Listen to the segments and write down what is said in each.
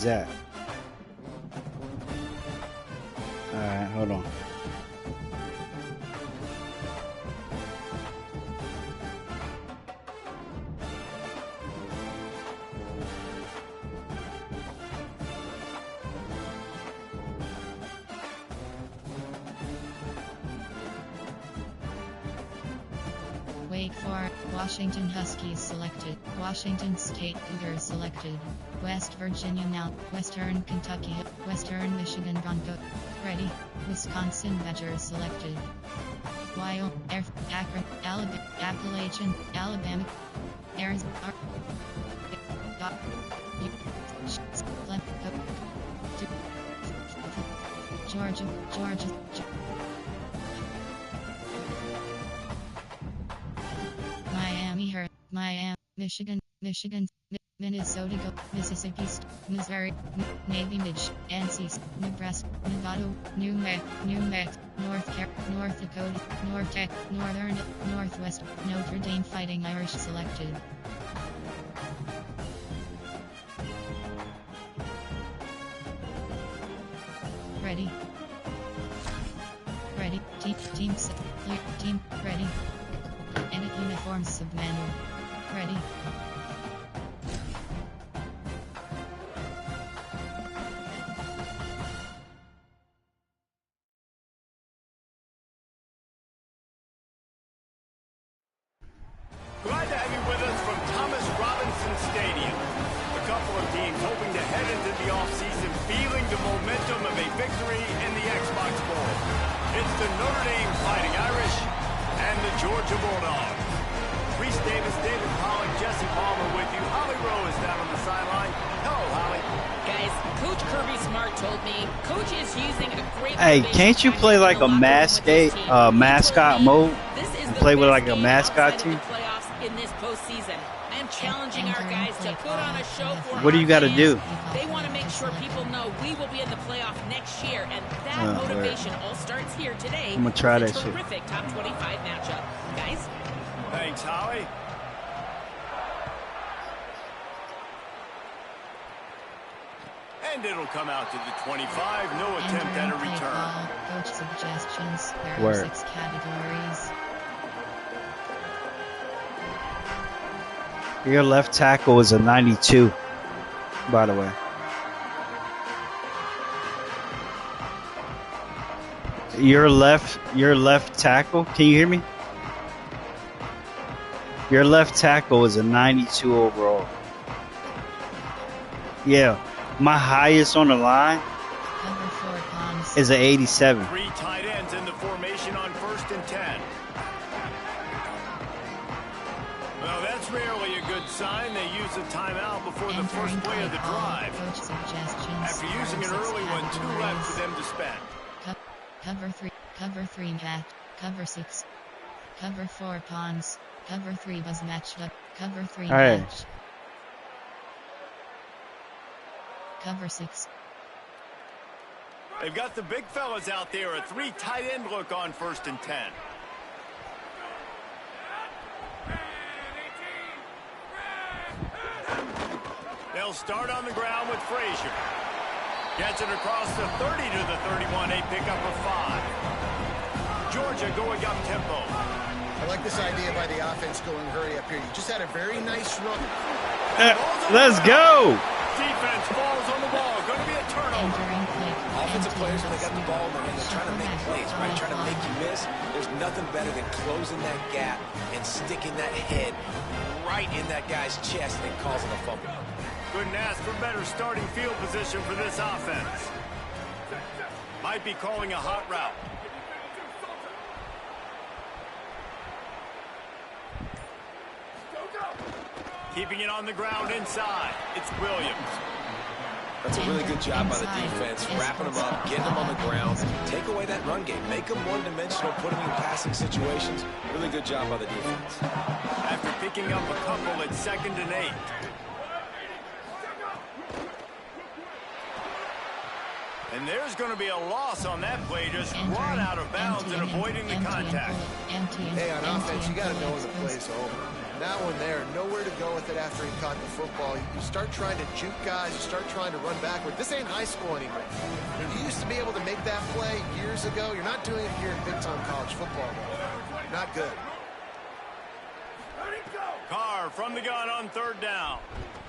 he's at. All right, hold on. Wait for Washington Huskies selected. Washington State Cougars selected. West Virginia now. Western Kentucky. Western Michigan Bronco. Ready. Wisconsin Badgers selected. Wyoming. Akron. Alabama. Appalachian. Alabama. Arizona. Georgia. Miami, Michigan, Minnesota, Mississippi, Missouri, Navy Midge, NC, Nebraska, Nevada, New Mexico, North Dakota, Northern, Northwest, Notre Dame Fighting Irish selected. Ready. Team, ready. Edit uniforms submanual. Ready. Glad to have you with us from Thomas Robinson Stadium. A couple of teams hoping to head into the offseason feeling the momentum of a victory in the Xbox Bowl. It's the Notre Dame Fighting Irish and the Georgia Bulldogs. Reese Davis, David Pollock, Jesse Palmer with you. Holly Rowe is down on the sideline. Hello, Holly. Guys, Coach Kirby Smart told me Coach is using a great. Hey, can't you play like a mascot mode? Play with like a mascot team? In this postseason, I am challenging our guys to put on a show for. What do you got to do? They want to make sure people know we will be in the playoff next year, and that motivation all starts here today. I'm gonna try that shit. Terrific top 25 matchup, guys. Thanks, Holly. And it'll come out to the 25. No attempt at a return. Coach suggestions. Word. 6 categories. Your left tackle is a 92, by the way. Your left tackle, can you hear me? Your left tackle is a 92 overall. Yeah, my highest on the line is an 87. 3 tight ends in the formation on 1st and 10. Well, that's rarely a good sign. They use a timeout before the first play of the drive. After using an early one, 2 left for them to spend. Cover 3 back, cover 6, cover 4 pawns, cover 3 was matched up, cover 3 match. Cover 6. They've got the big fellas out there, a 3 tight end look on 1st and 10. They'll start on the ground with Frazier. Gets it across the 30 to the 31, a pickup of 5. Georgia going up tempo. I like this idea by the offense going hurry up here. You just had a very nice run. Let's go. Defense falls on the ball. Going to be a turnover. Offensive players, when they got the ball in their hand, they're trying to make plays, right? Trying to make you miss. There's nothing better than closing that gap and sticking that head right in that guy's chest and causing a fumble. Couldn't ask for better starting field position for this offense. Might be calling a hot route. Keeping it on the ground inside. It's Williams. That's a really good job by the defense, wrapping them up, getting them on the ground, take away that run game, make them one-dimensional, put them in passing situations. Really good job by the defense. After picking up a couple at 2nd and 8. And there's going to be a loss on that play, just run out of bounds and avoiding the contact. Hey, on offense, you got to know when the play's over. That one there, nowhere to go with it after he caught the football. You start trying to juke guys, you start trying to run backward. This ain't high school anymore. You used to be able to make that play years ago. You're not doing it here in big-time college football, though. Not good. Carr from the gun on 3rd down.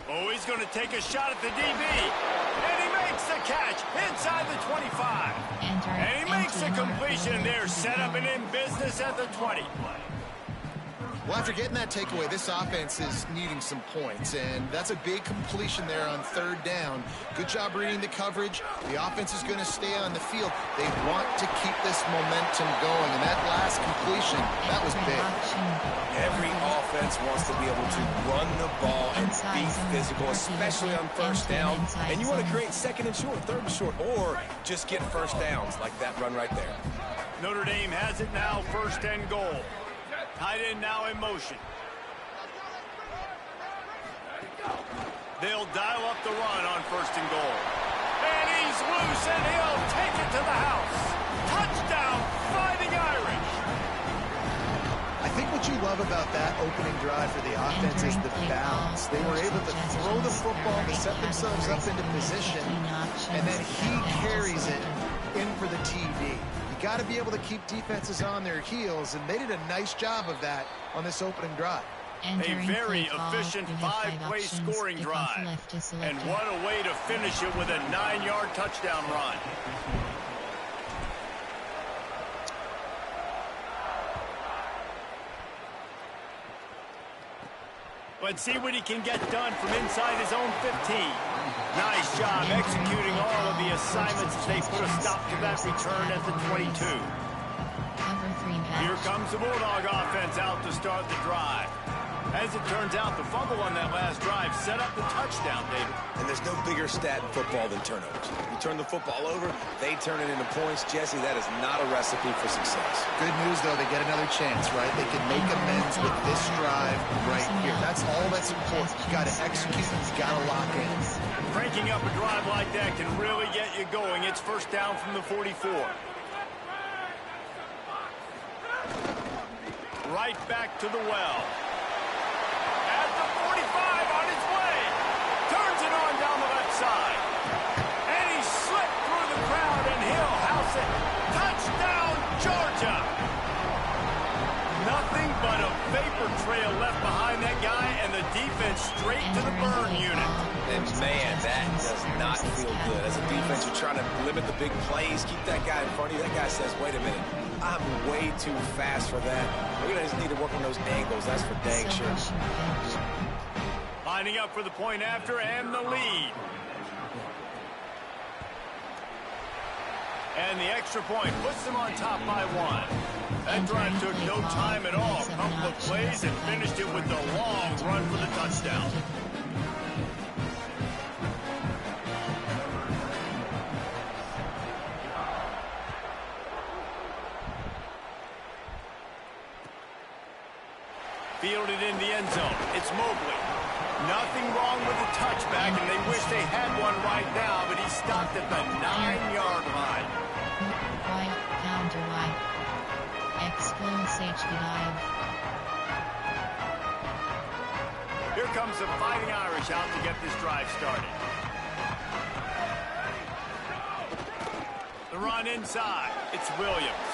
Oh, he's going to take a shot at the DB. And he makes the catch inside the 25. And he makes the completion there. Set up and in business at the 20. Well, after getting that takeaway, this offense is needing some points, and that's a big completion there on 3rd down. Good job reading the coverage. The offense is going to stay on the field. They want to keep this momentum going, and that last completion, that was big. Every offense wants to be able to run the ball and be physical, especially on 1st down. And you want to create 2nd and short, 3rd and short, or just get 1st downs like that run right there. Notre Dame has it now, 1st and goal. Tight end now in motion. They'll dial up the run on 1st and goal. And he's loose, and he'll take it to the house. Touchdown, Fighting Irish. I think what you love about that opening drive for the offense is the balance. They were able to throw the football to set themselves up into position, and then he carries it in for the TD. You got to be able to keep defenses on their heels, and they did a nice job of that on this opening drive. A very efficient 5-play scoring drive. And what a way to finish it with a 9-yard touchdown run. Let's see what he can get done from inside his own 15. Nice job executing all of the assignments as they put a stop to that return at the 22. Here comes the Bulldog offense out to start the drive. As it turns out, the fumble on that last drive set up the touchdown, David. And there's no bigger stat in football than turnovers. You turn the football over, they turn it into points. Jesse, that is not a recipe for success. Good news, though, they get another chance, right? They can make amends with this drive right here. That's all that's important. You got to execute, you got to lock in. Cranking up a drive like that can really get you going. It's 1st down from the 44. Right back to the well. At the 45 on his way. Turns it on down the left side. And he slipped through the crowd and he'll house it. Touchdown, Georgia. Nothing but a vapor trail left behind that guy, and the defense straight to the burn unit. And man, that does not feel good. As a defense, you're trying to limit the big plays, keep that guy in front of you. That guy says, wait a minute, I'm way too fast for that. We're going to just need to work on those angles. That's for dang sure. Lining up for the point after and the lead. And the extra point puts them on top by 1. That drive took no time at all. A couple of plays and finished it with the long run for the touchdown. Fielded in the end zone. It's Mobley. Nothing wrong with the touchback, and they wish they had one right now, but he stopped at the 9-yard line. Right, counter right. Explosive dive. Here comes the Fighting Irish out to get this drive started. The run inside. It's Williams.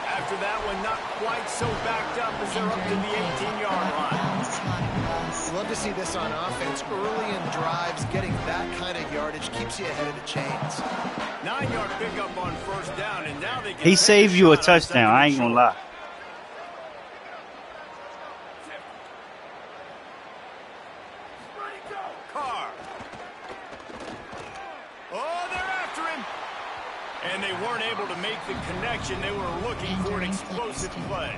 After that one, not quite so backed up as they're up to the 18-yard line. You love to see this on offense. Early in drives, getting that kind of yardage keeps you ahead of the chains. 9-yard pickup on 1st down, and now they can. He saved you a touchdown. I ain't gonna lie. Carr. Oh, they're after him. And they weren't able to make the connection. They were looking for an explosive play.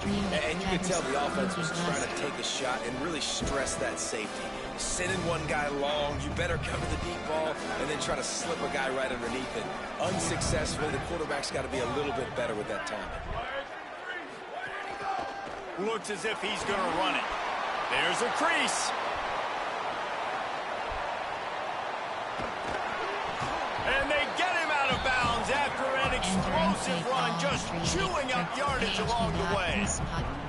And you could tell the offense was trying to take a shot and really stress that safety. Sending one guy long, you better cover the deep ball, and then try to slip a guy right underneath it. Unsuccessfully, the quarterback's got to be a little bit better with that timing. Looks as if he's going to run it. There's a crease. And they get him out of bounds after an explosive explosive run, just chewing up yardage along the way.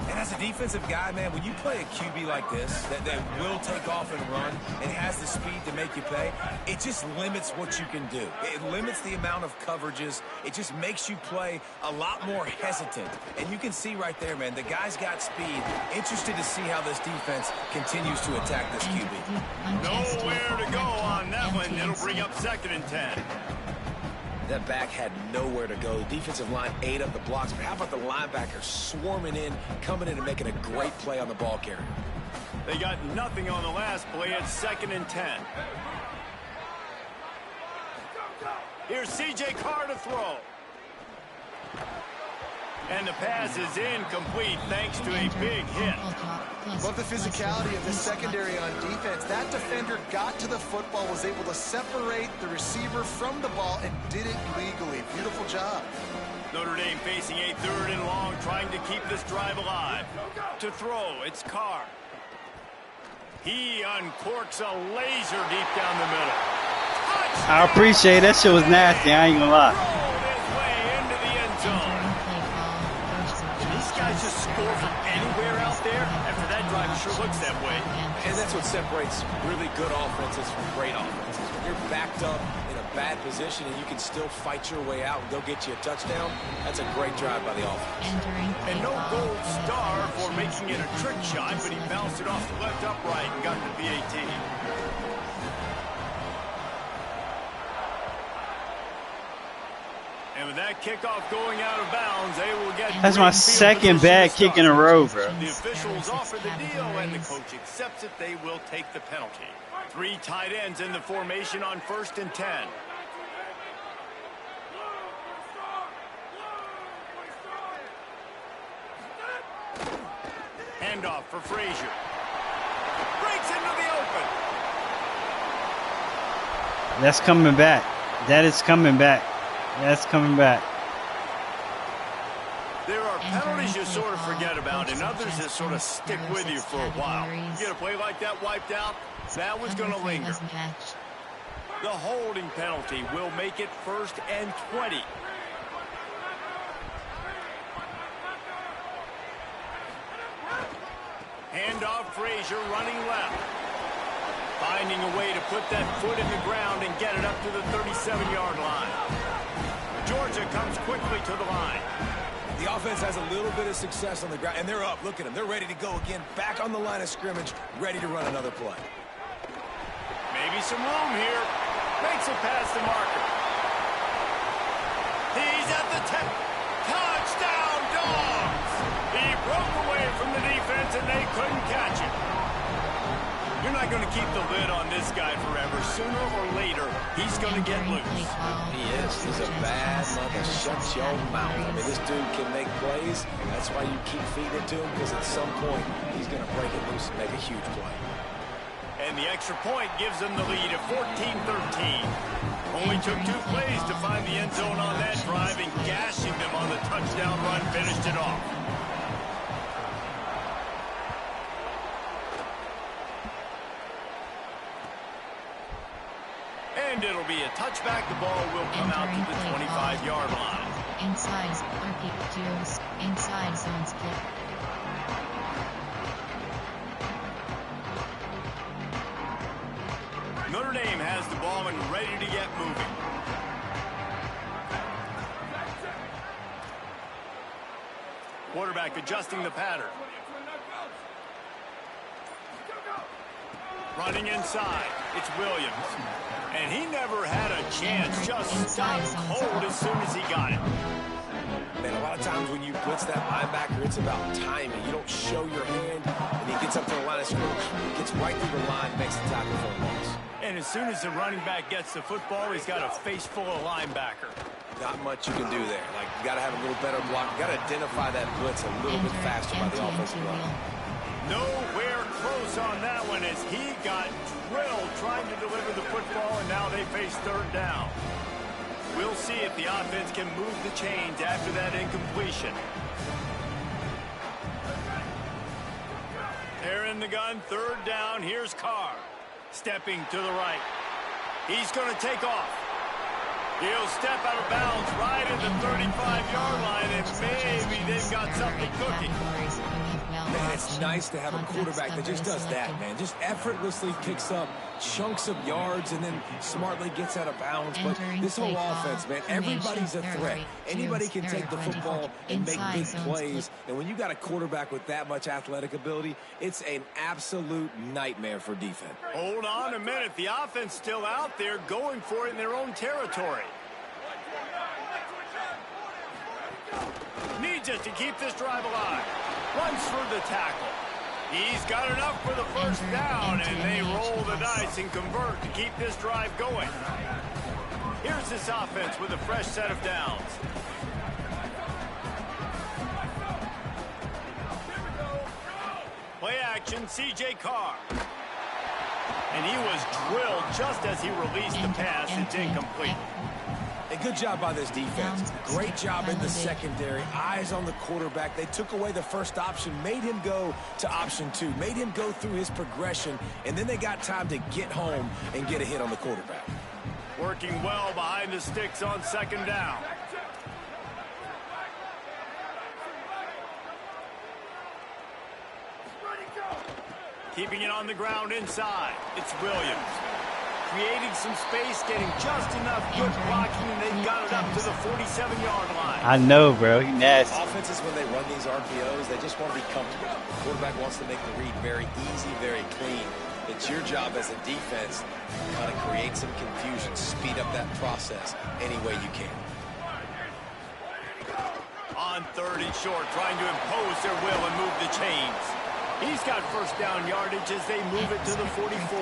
And as a defensive guy, man, when you play a QB like this, that will take off and run and has the speed to make you pay, it just limits what you can do. It limits the amount of coverages. It just makes you play a lot more hesitant. And you can see right there, man, the guy's got speed. Interested to see how this defense continues to attack this QB. Nowhere to go on that one. It'll bring up 2nd and 10. That back had nowhere to go. The defensive line ate up the blocks, but how about the linebacker swarming in, coming in and making a great play on the ball carrier? They got nothing on the last play. It's 2nd and 10. Here's C.J. Carr to throw. And the pass is incomplete thanks to a big hit. Love the physicality of the secondary on defense. That defender got to the football, was able to separate the receiver from the ball, and did it legally. Beautiful job. Notre Dame facing a 3rd and long, trying to keep this drive alive. To throw, it's Carr. He uncorks a laser deep down the middle. Touchdown! I appreciate that. Shit was nasty. I ain't gonna lie. Rolled his way into the end zone. These guys just score from anywhere out there. After that drive, it sure looks that way. And that's what separates really good offenses from great offenses. When you're backed up in a bad position and you can still fight your way out and go get you a touchdown, that's a great drive by the offense. And no gold star for making it a trick shot, but he bounced it off the left upright and got the PAT. And with that kickoff going out of bounds, they will get... That's my 2nd bad kick in a row, bro. The officials offer the deal, and the coach accepts it. They will take the penalty. 3 tight ends in the formation on 1st and 10. Handoff for Frazier. Breaks into the open. That's coming back. That is coming back. That's coming back. There are penalties you sort of forget about, and others that sort of stick with you for a while. You get a play like that wiped out, that was going to linger. The holding penalty will make it 1st and 20. Handoff, Frazier running left. Finding a way to put that foot in the ground and get it up to the 37-yard line. Georgia comes quickly to the line. The offense has a little bit of success on the ground, and they're up. Look at them. They're ready to go again. Back on the line of scrimmage, ready to run another play. Maybe some room here. Makes it past the marker. He's at the 10. Touchdown, Dogs! He broke away from the defense, and they couldn't catch it. You're not going to keep the lid on this guy forever. Sooner or later, he's going to get loose. He is. He's a bad mother. Shut your mouth. I mean, this dude can make plays. That's why you keep feeding it to him, because at some point, he's going to break it loose and make a huge play. And the extra point gives them the lead at 14-13. Only took 2 plays to find the end zone on that drive, and gashing them on the touchdown run finished it off. And it'll be a touchback. The ball will come out to the 25-yard line. Inside, inside zone split. Notre Dame has the ball and ready to get moving. Quarterback adjusting the pattern. Running inside, it's Williams. And he never had a chance, just stopped cold as soon as he got it. Man, a lot of times when you blitz that linebacker, it's about timing. You don't show your hand, and he gets up to the line of scrimmage, gets right through the line, makes the tackle for a loss. And as soon as the running back gets the football, he's got a face full of linebacker. Not much you can do there. Like, you got to have a little better block. You got to identify that blitz a little bit faster by the offensive line. Nowhere close on that one as he got drilled trying to deliver the football, and now they face 3rd down. We'll see if the offense can move the chains after that incompletion. They're in the gun, 3rd down. Here's Carr stepping to the right. He's going to take off. He'll step out of bounds right at the 35-yard line, and maybe they've got something cooking. Man, it's nice to have a quarterback that just does that, man. Just effortlessly picks up chunks of yards and then smartly gets out of bounds. But this whole offense, man, everybody's a threat. Anybody can take the football and make big plays. And when you got a quarterback with that much athletic ability, it's an absolute nightmare for defense. Hold on a minute. The offense still out there going for it in their own territory. Needs it to keep this drive alive. Runs for the tackle. He's got enough for the first down, and they roll the dice and convert to keep this drive going. Here's this offense with a fresh set of downs. Play action, C.J. Carr. And he was drilled just as he released the pass. It's incomplete. A good job by this defense. Great job in the secondary. Eyes on the quarterback. They took away the first option, made him go to option 2, made him go through his progression, and then they got time to get home and get a hit on the quarterback. Working well behind the sticks on second down. Keeping it on the ground inside. It's Williams. Creating some space, getting just enough good blocking, and they've got it up to the 47-yard line. I know, bro. He nasty. Offenses, when they run these RPOs, they just want to be comfortable. The quarterback wants to make the read very easy, very clean. It's your job as a defense to kind of create some confusion, speed up that process any way you can. On third and short, trying to impose their will and move the chains. He's got first down yardage as they move it to the 44.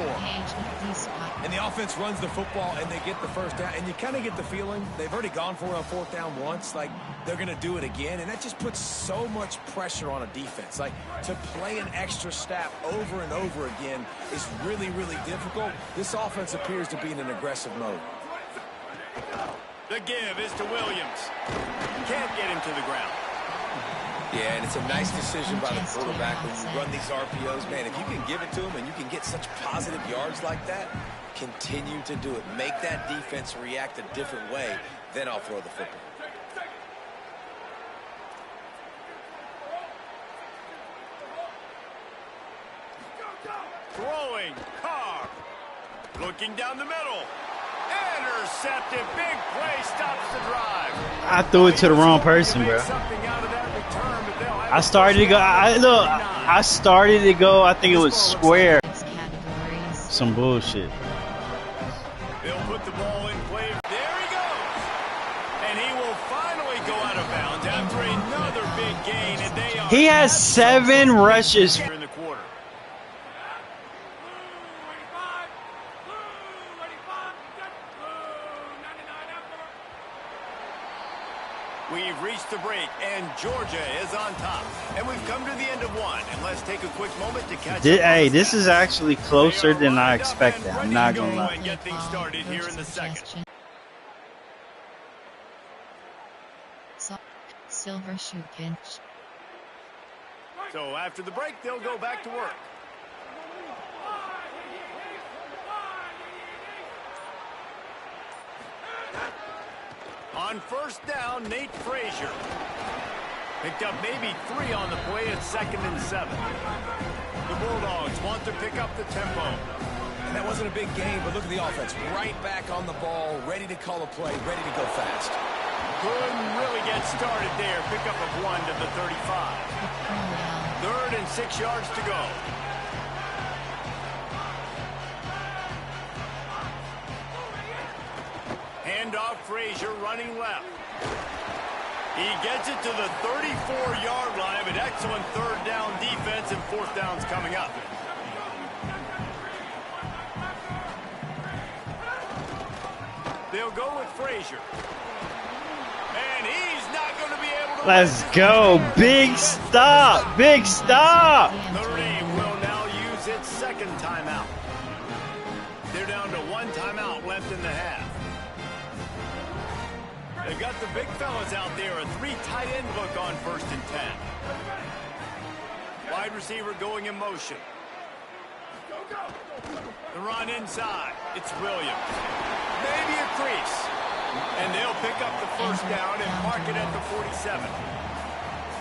And the offense runs the football and they get the first down. And you kind of get the feeling they've already gone for it on fourth down once. Like they're going to do it again. And that just puts so much pressure on a defense. Like to play an extra snap over and over again is really, really difficult. This offense appears to be in an aggressive mode. The give is to Williams. Can't get him to the ground. Yeah, and it's a nice decision by the quarterback when you run these RPOs. Man, if you can give it to him and you can get such positive yards like that, continue to do it. Make that defense react a different way, then I'll throw the football. Throwing, Carr. Looking down the middle. Intercepted. Big play stops the drive. I threw it to the wrong person, bro. I started to go. I started to go. I think it was square. Some bullshit. They'll put the ball in play. There he goes. And he will finally go out of bounds after another big gain. And they are. He has 7 rushes. In the quarter. We've reached the break, and Georgia is on top. And we've come to the end of one. And let's take a quick moment to catch up. Hey, this is actually closer than I expected. I'm not going to lie. And get things started here in the second. Silver shoe pinch. So after the break, they'll go back to work. On first down, Nate Frazier. Picked up maybe 3 on the play at 2nd and 7. The Bulldogs want to pick up the tempo. And that wasn't a big game, but look at the offense. Right back on the ball, ready to call a play, ready to go fast. Couldn't really get started there. Pick up of 1 to the 35. 3rd and 6 yards to go. Handoff, Frazier running left. He gets it to the 34-yard line, but excellent 3rd down defense and 4th downs coming up. They'll go with Frazier. And he's not going to be able to... Let's go. Big stop. Big stop. Notre Dame will now use its 2nd timeout. They're down to 1 timeout left in the half. They've got the big fellas out there, a 3 tight end look on 1st and 10. Wide receiver going in motion. The run inside. It's Williams. Maybe a crease. And they'll pick up the first down and mark it at the 47.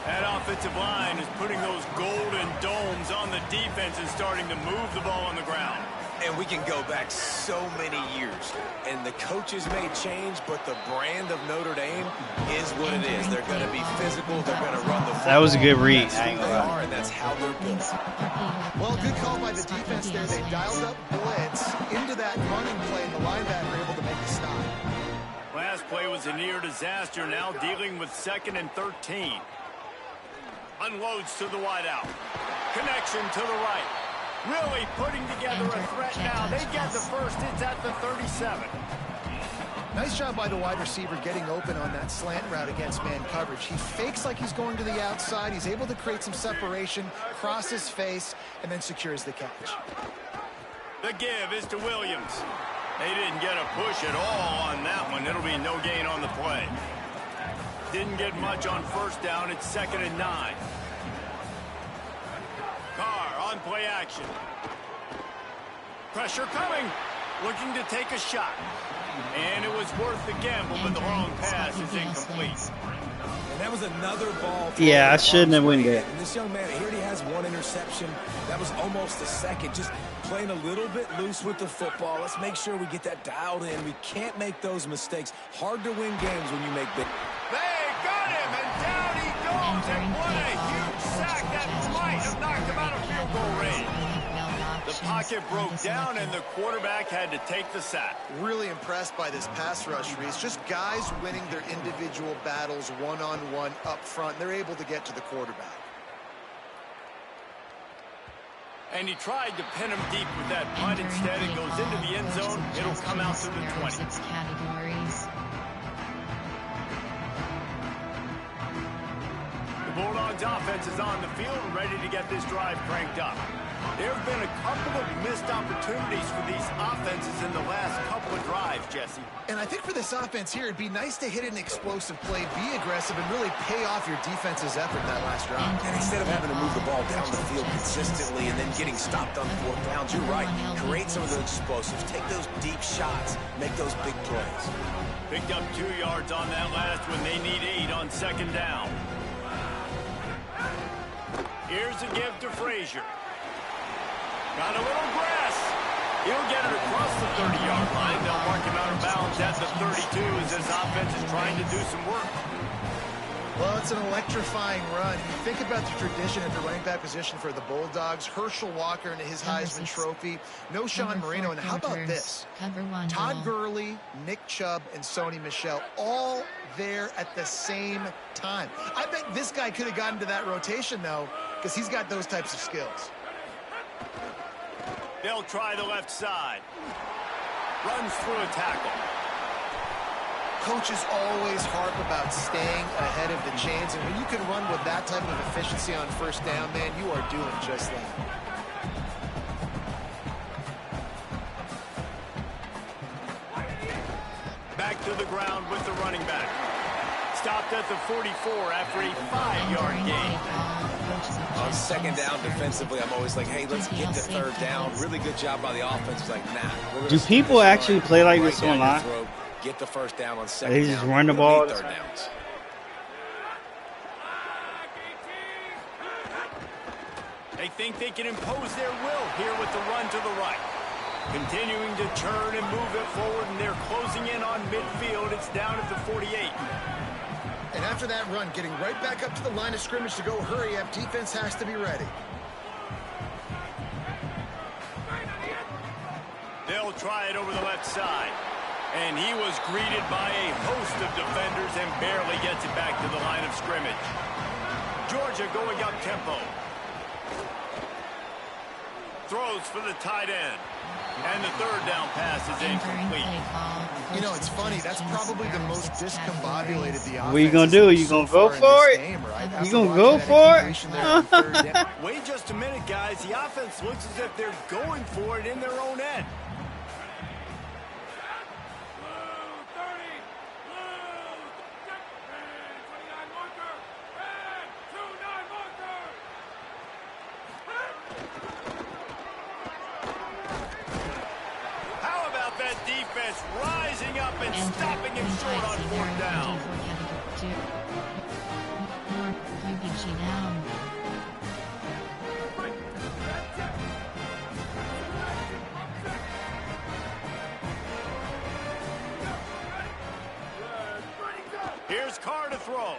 That offensive line is putting those golden domes on the defense and starting to move the ball on the ground. And we can go back so many years. And the coaches may change, but the brand of Notre Dame is what it is. They're going to be physical. They're going to run the football. That was a good read. That's who they are, and that's how they're built. Well, good call by the defense there. They dialed up blitz into that running play, and the linebacker able to make the stop. Last play was a near disaster, now dealing with 2nd and 13. Unloads to the wideout. Connection to the right. Really putting together a threat now. They get the first. It's at the 37. Nice job by the wide receiver getting open on that slant route against man coverage. He fakes like he's going to the outside. He's able to create some separation, cross his face, and then secures the catch. The give is to Williams. They didn't get a push at all on that one. It'll be no gain on the play. Didn't get much on first down. It's 2nd and 9. Carr on play action. Pressure coming. Looking to take a shot. And it was worth the gamble, but the long pass is incomplete. And that was another ball. Yeah, I shouldn't have went there. And this young man, here he has one interception. That was almost a second. Just playing a little bit loose with the football. Let's make sure we get that dialed in. We can't make those mistakes. Hard to win games when you make big. They got him, and down he goes. And what a huge sack. That might have knocked him out of field goal range. The pocket broke down, and the quarterback had to take the sack. Really impressed by this pass rush, Reese. Just guys winning their individual battles one-on-one up front. They're able to get to the quarterback. And he tried to pin him deep with that punt. Instead, it goes into the end zone. It'll come out to the 20. The Bulldogs offense is on the field and ready to get this drive cranked up. There have been a couple of missed opportunities for these offenses in the last couple of drives, Jesse. And I think for this offense here, it'd be nice to hit an explosive play, be aggressive, and really pay off your defense's effort that last drive. And instead of having to move the ball down the field consistently and then getting stopped on 4th downs, you're right. Create some of those explosives. Take those deep shots. Make those big plays. Picked up 2 yards on that last one. They need 8 on 2nd down. Here's a give to Frazier. Got a little grass. He'll get it across the 30-yard line. They'll mark him out of bounds at the 32 as his offense is trying to do some work. Well, it's an electrifying run. You think about the tradition at the running back position for the Bulldogs. Herschel Walker and his Heisman Trophy. No Sean Marino. And how about this? Todd Gurley, Nick Chubb, and Sony Michel all there at the same time. I bet this guy could have gotten to that rotation, though, because he's got those types of skills. They'll try the left side. Runs through a tackle. Coaches always harp about staying ahead of the chains, and when you can run with that type of efficiency on first down, man, you are doing just that. Back to the ground with the running back. Stopped at the 44 after a 5-yard gain. On 2nd down defensively, I'm always like, hey, let's get to 3rd down. Really good job by the offense. It's like, nah. Do people actually play like this online? Get the first down on 2nd down. They just run the ball. 3rd downs. They think they can impose their will here with the run to the right. Continuing to churn and move it forward, and they're closing in on midfield. It's down at the 48. And after that run, getting right back up to the line of scrimmage to go hurry up, defense has to be ready. They'll try it over the left side. And he was greeted by a host of defenders and barely gets it back to the line of scrimmage. Georgia going up tempo. Throws for the tight end. And the 3rd down pass is incomplete. You know, it's funny. That's probably the most discombobulated the offense. What you going to do? You going to go for it? You going to go for it? Wait just a minute, guys. The offense looks as if they're going for it in their own end. defense rising up and stopping him short on fourth down. Here's Carr to throw.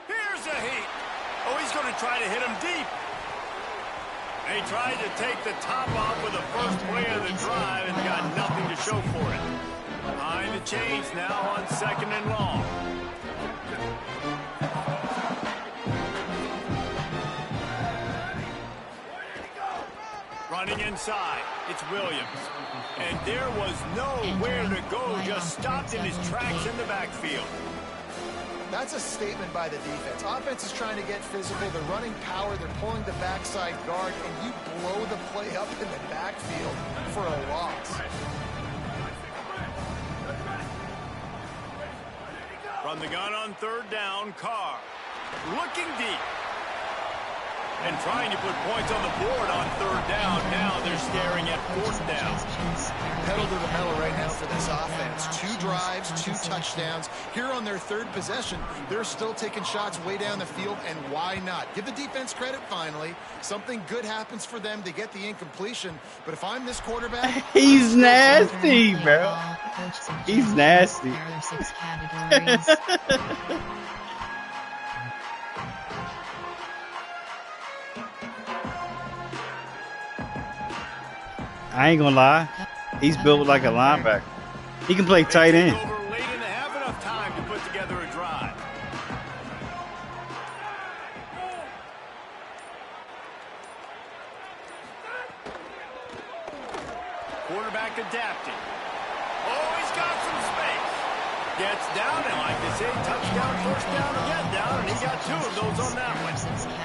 Here's a heat. Oh, he's going to try to hit him deep. And he tried to take the top off with the first play of the drive and got nothing to show for it. Behind the chains now on 2nd and long. Running inside, it's Williams. And there was nowhere to go, just stopped in his tracks in the backfield. That's a statement by the defense. Offense is trying to get physical. They're running power. They're pulling the backside guard, and you blow the play up in the backfield for a loss. From the gun on 3rd down, Carr looking deep. And trying to put points on the board on 3rd down. Now they're staring at 4th down. Pedal to the metal right now for this offense. 2 drives, 2 touchdowns. Here on their 3rd possession, they're still taking shots way down the field, and why not? Give the defense credit finally. Something good happens for them. They get the incompletion. But if I'm this quarterback... He's nasty, bro. He's nasty. I ain't gonna lie. He's built like a linebacker. He can play tight end. Late in the half, enough time to put together a drive. Quarterback adapting. Oh, he's got some space. Gets down, and like they say, touchdown, first down, and get down, and he got 2 of those on that one.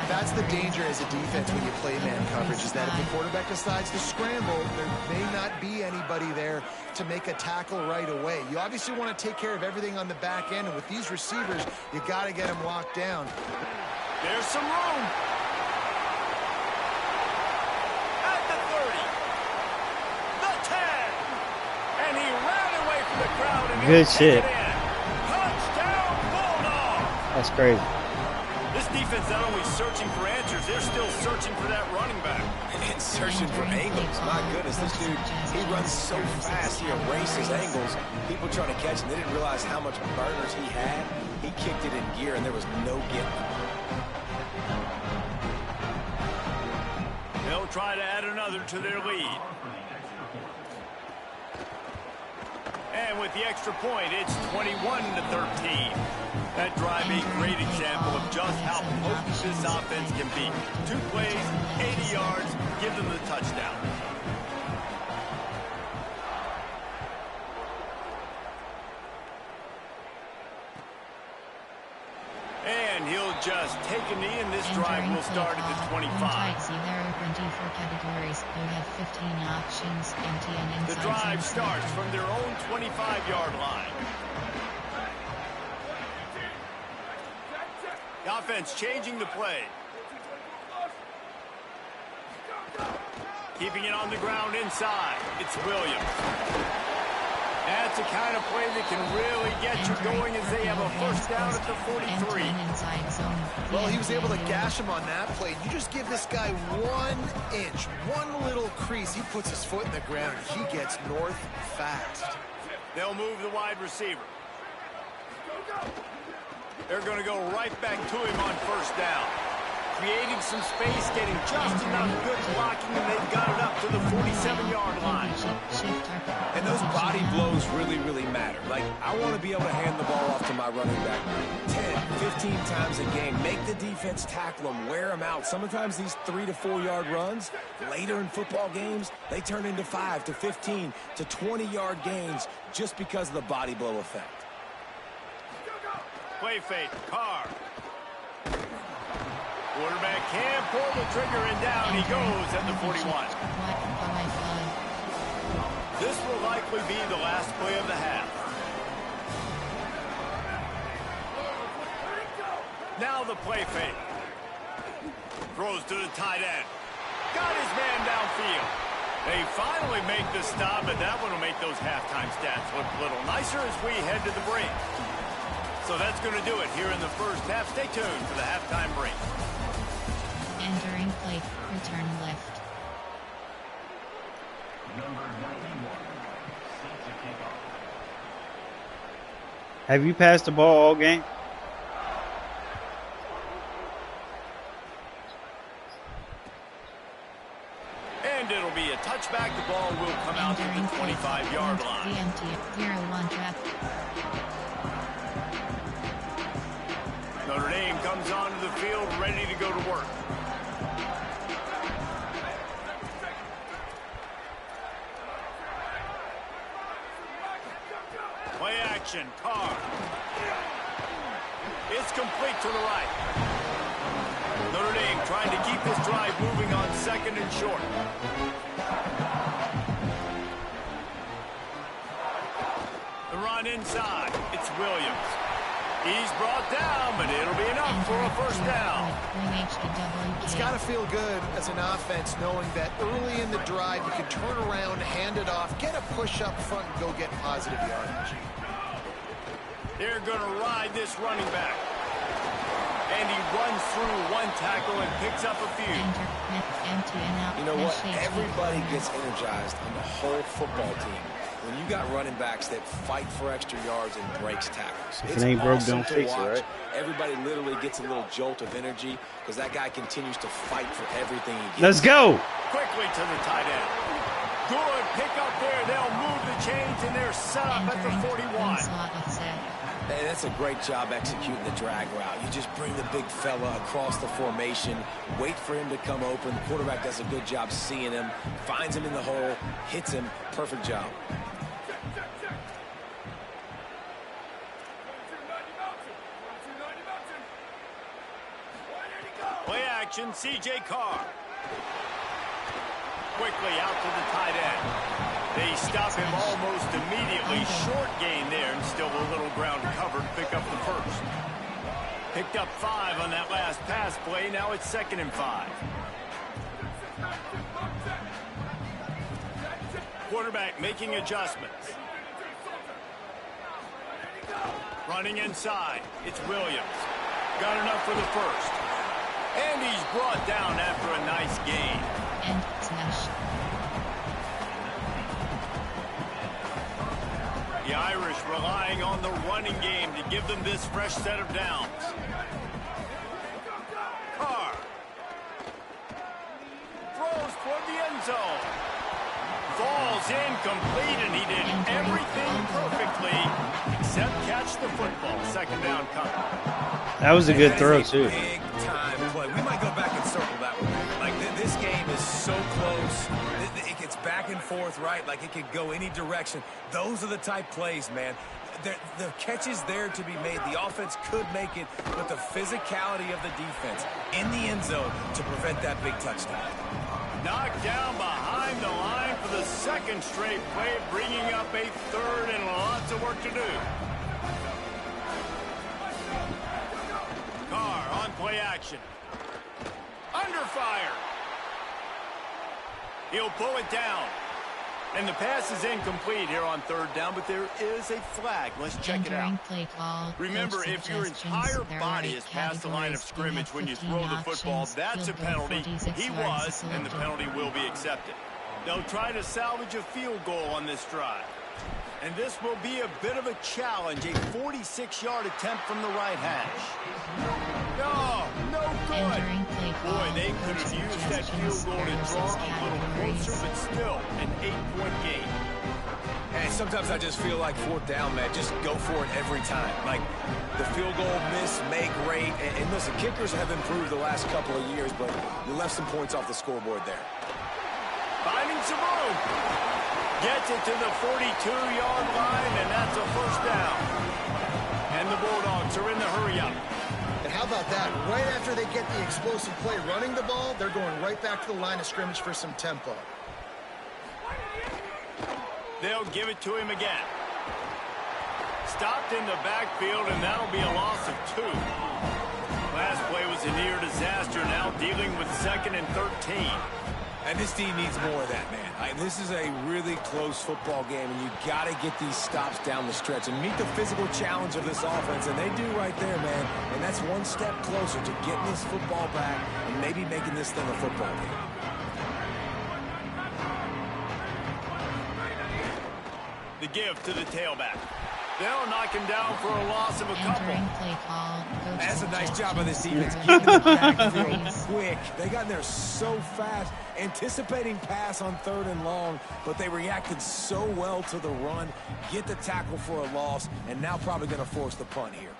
That's the danger as a defense when you play man coverage, is that if the quarterback decides to scramble, there may not be anybody there to make a tackle right away. You obviously want to take care of everything on the back end, and with these receivers, you got to get them locked down. There's some room. At the 30. The 10. And he ran away from the crowd. And good shit. Touchdown, Bulldog. That's crazy. This defense not only searching for answers, they're still searching for that running back. And searching for angles. My goodness, this dude, he runs so fast, he erases angles. People trying to catch him, they didn't realize how much burners he had. He kicked it in gear, and there was no getting it. They'll try to add another to their lead. And with the extra point, it's 21-13. That drive a great example of just how potent this offense can be. 2 plays, 80 yards, give them the touchdown. And he'll just take a knee, and this drive will start at the 25. There are 24 categories. You have 15 options. Empty and inside. The drive starts from their own 25-yard line. The offense changing the play. Keeping it on the ground inside. It's Williams. That's the kind of play that can really get you going as they have a first down at the 43. Well, he was able to gash him on that play. You just give this guy 1 inch, 1 little crease. He puts his foot in the ground. He gets north fast. They'll move the wide receiver. They're going to go right back to him on first down. Creating some space, getting just enough good blocking, and they've got it up to the 47-yard line. And those body blows really, really matter. Like, I want to be able to hand the ball off to my running back 10, 15 times a game. Make the defense tackle them, wear them out. Sometimes these 3 to 4 yard runs, later in football games, they turn into 5 to 15 to 20-yard gains just because of the body blow effect. Play fake, Carr. Quarterback can pull the trigger, and down he goes at the 41. This will likely be the last play of the half. Now the play fake. Throws to the tight end. Got his man downfield. They finally make the stop, and that one will make those halftime stats look a little nicer as we head to the break. So that's going to do it here in the first half. Stay tuned for the halftime break. Entering play, return left. Number 91, set to kick off. Have you passed the ball all game? And it'll be a touchback. The ball will come out to the 25-yard line. The 0-1 trap. Notre Dame comes onto the field ready to go to work. Play action, Carr. It's complete to the right. Notre Dame trying to keep this drive moving on second and short. The run inside. It's Williams. He's brought down, but it'll be enough for a first down. It's got to feel good as an offense knowing that early in the drive you can turn around, hand it off, get a push up front, and go get positive yardage. They're going to ride this running back. And he runs through one tackle and picks up a few. You know what? Everybody gets energized on the whole football team when you got running backs that fight for extra yards and breaks tackles. If it ain't broke, don't fix it, right? Everybody literally gets a little jolt of energy because that guy continues to fight for everything he gets. Let's go. Quickly to the tight end. Good pick up there. They'll move the chains, and they're set up at the 41. And that's a great job executing the drag route. You just bring the big fella across the formation, wait for him to come open. The quarterback does a good job seeing him, finds him in the hole, hits him. Perfect job. Play action, C.J. Carr. Quickly out to the tight end. They stop him almost immediately. Short gain there, and still a little ground covered. Pick up the first. Picked up 5 on that last pass play. Now it's 2nd and 5. Quarterback making adjustments. Running inside. It's Williams. Got enough for the first. And he's brought down after a nice gain. And smash. The Irish relying on the running game to give them this fresh set of downs. Carr throws toward the end zone. Falls incomplete, and he did everything perfectly except catch the football. 2nd down coming. That was a good throw, too. Big time play. We might go back and circle that one. Like, this game is so close. It gets back and forth, right? Like, it could go any direction. Those are the type plays, man. The catch is there to be made. The offense could make it, but the physicality of the defense in the end zone to prevent that big touchdown. Knocked down behind the line for the 2nd straight play, bringing up a 3rd and lots of work to do. Carr on play action. Under fire. He'll pull it down. And the pass is incomplete here on 3rd down, but there is a flag. Let's check it out. Remember, if your entire body is past the line of scrimmage when you throw the football, that's a penalty. He was, and the penalty will be accepted. They'll try to salvage a field goal on this drive. And this will be a bit of a challenge, a 46-yard attempt from the right hash. No good. Boy, they could have used that field goal to draw a little closer, but still an 8-point gain. And sometimes I just feel like 4th down, man, just go for it every time. Like, the field goal miss, make, rate. And listen, kickers have improved the last couple of years, but you left some points off the scoreboard there. Finding some room. Gets it to the 42-yard line, and that's a first down. And the Bulldogs are in the hurry-up. And how about that? Right after they get the explosive play running the ball, they're going right back to the line of scrimmage for some tempo. They'll give it to him again. Stopped in the backfield, and that'll be a loss of 2. Last play was a near disaster, now dealing with 2nd and 13. And this team needs more of that, man. This is a really close football game, and you got to get these stops down the stretch and meet the physical challenge of this offense, and they do right there, man. And that's one step closer to getting this football back and maybe making this thing a football game. The give to the tailback. They'll knock him down for a loss of a couple. Play call. That's a nice job of this defense. Getting the backfield quick. They got in there so fast, anticipating pass on 3rd and long, but they reacted so well to the run, get the tackle for a loss, and now probably going to force the punt here.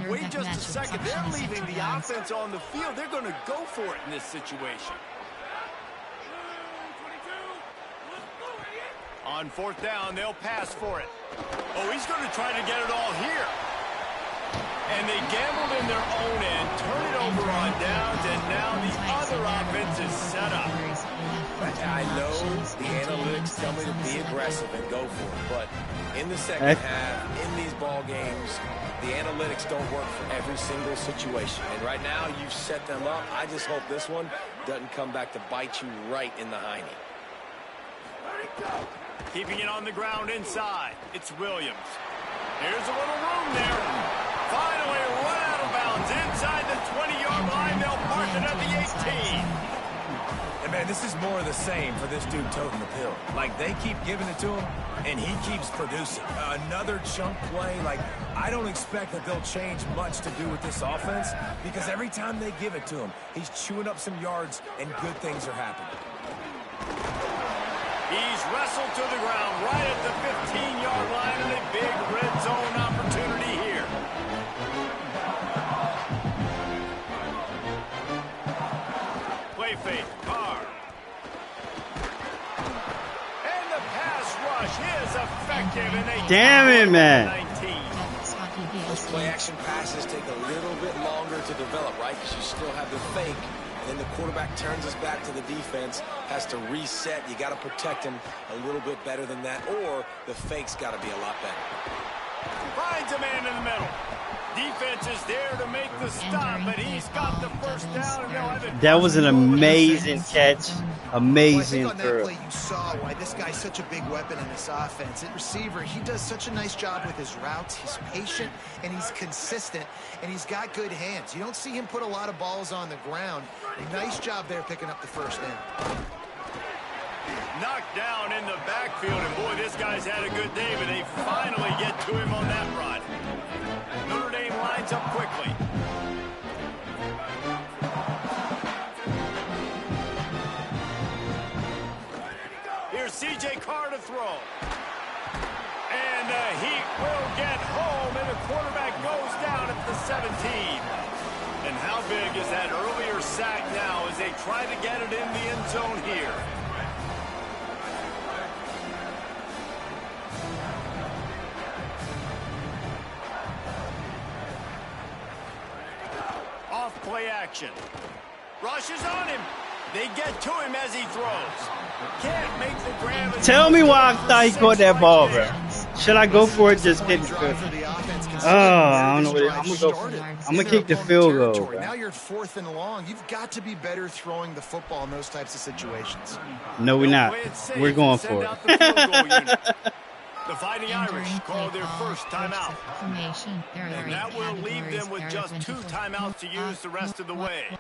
Wait just a second. They're leaving the offense on the field. They're going to go for it in this situation. On 4th down, they'll pass for it. Oh, he's going to try to get it all here. And they gambled in their own end, turn it over on downs, and now the other offense is set up. I know the analytics tell me to be aggressive and go for it, but in the second half, in these ball games, the analytics don't work for every single situation. And right now, you've set them up. I just hope this one doesn't come back to bite you right in the hiney. Keeping it on the ground inside. It's Williams. Here's a little room there. Finally run out of bounds inside the 20-yard line. They'll park it at the 18. And man, this is more of the same for this dude toting the pill. Like, they keep giving it to him, and he keeps producing. Another chunk play. Like, I don't expect that they'll change much to do with this offense, because every time they give it to him, he's chewing up some yards, and good things are happening. He's wrestled to the ground right at the 15-yard line, and a big red zone opportunity here. Play fake. Carr. And the pass rush is effective. And they damn it, man. Those play action passes take a little bit longer to develop, right? Because you still have the fake. Then the quarterback turns his back to the defense, has to reset. You got to protect him a little bit better than that, or the fake's got to be a lot better. Finds a man in the middle. Defense is there to make the stop, but he's got the first down, and they'll have it. That was an amazing catch. Amazing well, I think on that play you saw why this guy's such a big weapon in this offense. At receiver, he does such a nice job with his routes. He's patient, and he's consistent, and he's got good hands. You don't see him put a lot of balls on the ground. Nice job there picking up the first down. Knocked down in the backfield, and boy, this guy's had a good day, but they finally get to him on that run. Notre Dame lines up quickly. Here's C.J. Carr to throw. And he will get home, and the quarterback goes down at the 17. And how big is that earlier sack now as they try to get it in the end zone here? Off play action. Rushes on him. They get to him as he throws. Can't make the grab. Tell me why I thought he caught that ball, bro. Should I go for it? Just kick the field. I don't know what I'm gonna go for. I'm gonna kick the field goal. Bro. Now you're 4th and long. You've got to be better throwing the football in those types of situations. No, we're not. We're going for it. The Fighting Irish call their first timeout. And that will leave them with just 2 timeouts to use the rest of the way.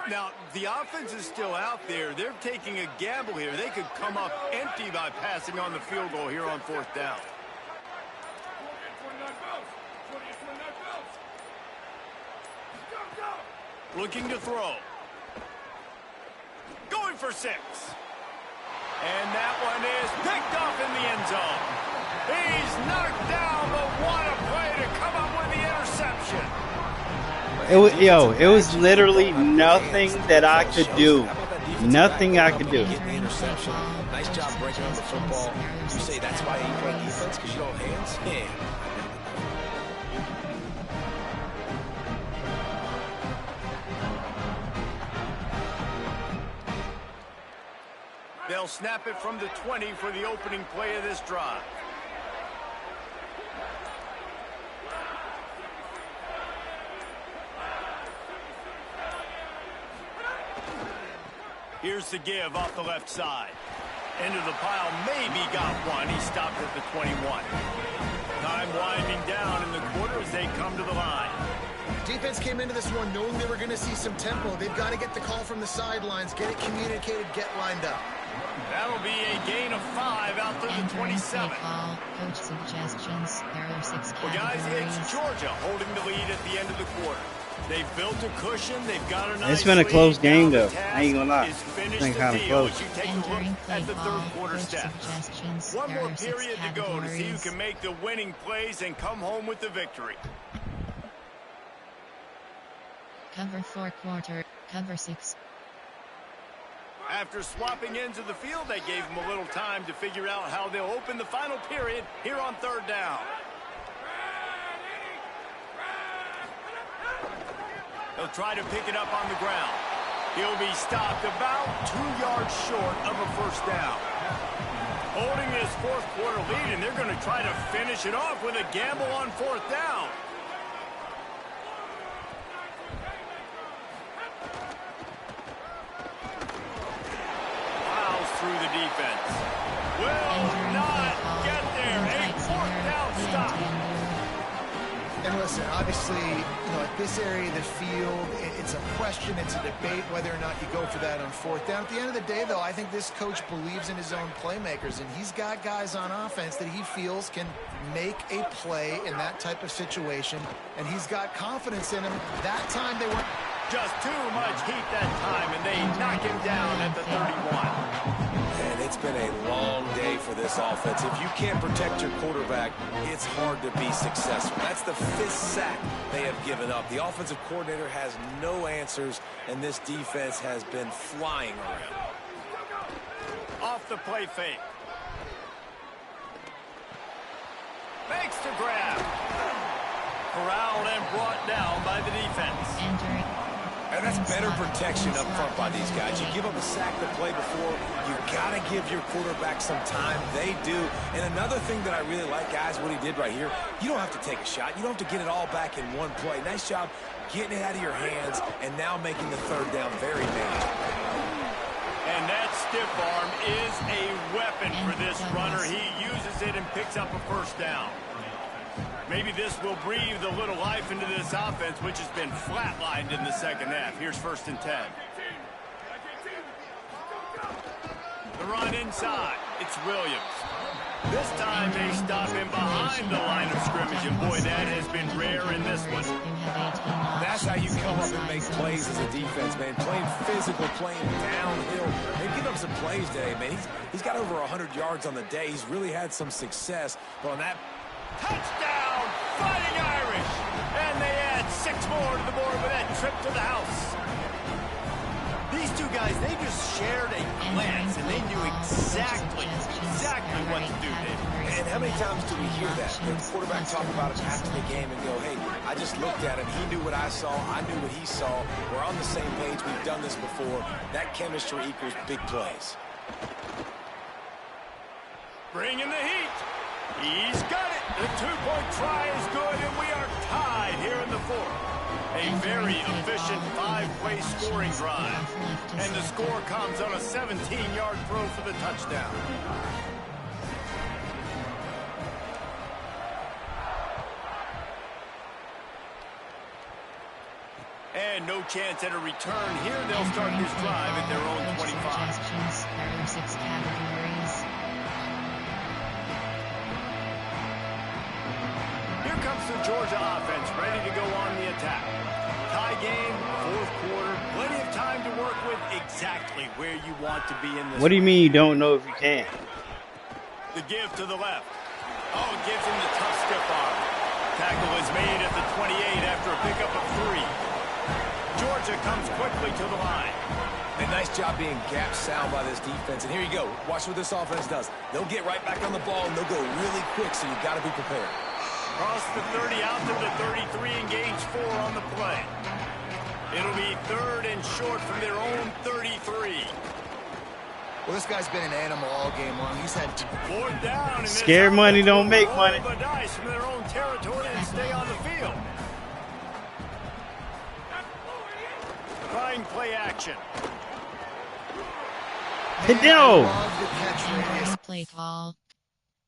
Now, the offense is still out there. They're taking a gamble here. They could come up empty by passing on the field goal here on 4th down. Looking to throw. Going for 6. And that one is picked off in the end zone. He's knocked down, but what a play to come up with the interception. It was literally nothing that I could do. Nothing I could do. Interception. Nice job breaking on the football. You say that's why you play defense, because you don't have hands? Yeah. They'll snap it from the 20 for the opening play of this drive. Here's the give off the left side. Into the pile, maybe got one. He stopped at the 21. Time winding down in the quarter as they come to the line. Defense came into this one knowing they were going to see some tempo. They've got to get the call from the sidelines, get it communicated, get lined up. That'll be a gain of 5 out to the 27. Coach suggestions. There are 6 Well, guys, it's Georgia holding the lead at the end of the quarter. They've built a cushion. They've got a nice It's been a close lead. game, Now though. the task I ain't gonna lie. is finish It's been the kind of deal close. as you take a look at the third quarter steps. One more period to go to see who can make the winning plays and come home with the victory. Cover 4 quarter. Cover 6. After swapping ends of the field, they gave them a little time to figure out how they'll open the final period here on third down. He'll try to pick it up on the ground. He'll be stopped about 2 yards short of a first down. Holding this fourth quarter lead, and they're going to try to finish it off with a gamble on fourth down. Plows through the defense. Will not get there. A fourth down stop. And listen, obviously, at this area of the field, it's a question, it's a debate whether or not you go for that on fourth down. At the end of the day, though, I think this coach believes in his own playmakers, and he's got guys on offense that he feels can make a play in that type of situation, and he's got confidence in him. That time they weren't... Just too much heat that time, and they knock him down at the 31. And it's been a long day for this offense. If you can't protect your quarterback, it's hard to be successful. That's the 5th sack they have given up. The offensive coordinator has no answers, and this defense has been flying around. Off the play fake. Fakes to grab. Corralled and brought down by the defense. And that's better protection up front by these guys. You give them a sack the play before, you got to give your quarterback some time. They do. And another thing that I really like, guys, what he did right here, you don't have to take a shot. You don't have to get it all back in one play. Nice job getting it out of your hands and now making the third down very manageable. And that stiff arm is a weapon for this runner. He uses it and picks up a first down. Maybe this will breathe a little life into this offense, which has been flatlined in the second half. Here's 1st and 10. The run inside. It's Williams. This time they stop him behind the line of scrimmage, and boy, that has been rare in this one. That's how you come up and make plays as a defense, man. Playing physical, playing downhill. They've given up some plays today, man. He's got over 100 yards on the day. He's really had some success. But on that... Touchdown, Fighting Irish! And they add 6 more to the board with that trip to the house. These two guys, they just shared a glance, and they knew exactly what to do, David. And how many times do we hear that? The quarterback talk about it after the game and go, hey, I just looked at him. He knew what I saw. I knew what he saw. We're on the same page. We've done this before. That chemistry equals big plays. Bring in the heat. He's got it. The 2-point try is good, and we are tied here in the 4th. A very efficient 5-play scoring drive. And the score comes on a 17-yard throw for the touchdown. And no chance at a return here. They'll start this drive at their own 25. There are 6 categories. Here comes the Georgia offense, ready to go on the attack. Tie game, 4th quarter, plenty of time to work with, exactly where you want to be in this. What do you mean you don't know if you can? The give to the left. Oh, it gives him the tough stiff arm. Tackle is made at the 28 after a pickup of 3. Georgia comes quickly to the line. A nice job being gap sound by this defense. And here you go. Watch what this offense does. They'll get right back on the ball, and they'll go really quick, so you've got to be prepared. Cross the 30 out to the 33 and gains 4 on the play. It'll be 3rd and short from their own 33. Well, this guy's been an animal all game long. He's had Fourth down. Scared money don't make money. The dice from their own territory and stay on the field. Trying play action. No. Play call.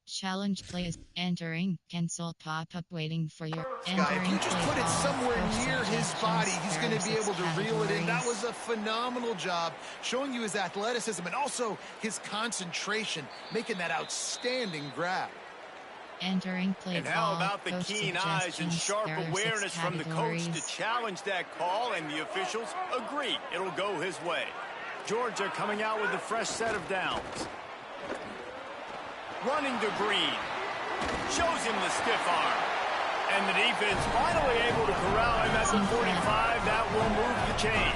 Challenge plays entering. Cancel pop-up waiting for your entering. If you just put it somewhere near his body, he's going to be able to reel it in. That was a phenomenal job showing you his athleticism and also his concentration, making that outstanding grab. Entering play and how about the keen eyes and sharp awareness from the coach to challenge that call, and the officials agree it'll go his way. Georgia coming out with a fresh set of downs. Running to Green. Shows him the stiff arm. And the defense finally able to corral him at the 45. That will move the chain.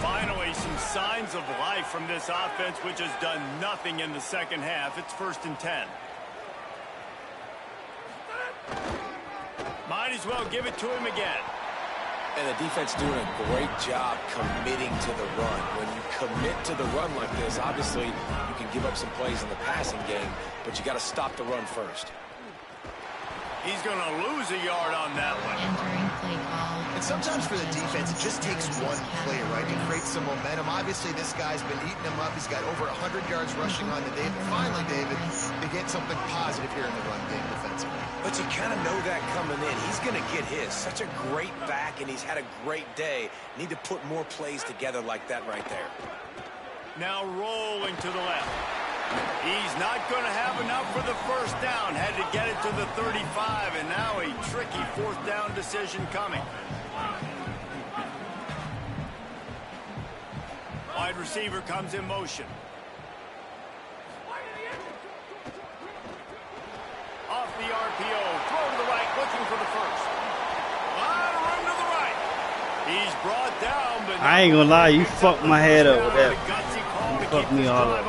Finally, some signs of life from this offense, which has done nothing in the second half. It's 1st and 10. Might as well give it to him again. And the defense doing a great job committing to the run. When you commit to the run like this, obviously you can give up some plays in the passing game, but you got to stop the run first. He's going to lose a yard on that one. Entering play call. And sometimes for the defense, it just takes one play, right, to create some momentum. Obviously, this guy's been eating him up. He's got over 100 yards rushing on the day. But finally, David, they get something positive here in the run game defensively. But you kind of know that coming in. He's going to get his. Such a great back, and he's had a great day. Need to put more plays together like that right there. Now rolling to the left. He's not going to have enough for the first down. Had to get it to the 35, and now a tricky 4th down decision coming. Wide receiver comes in motion. Off the RPO, throw to the right, looking for the first. Lot of room to the right. He's brought down, but I ain't gonna lie, you fucked my head up with that. You fucked me all up.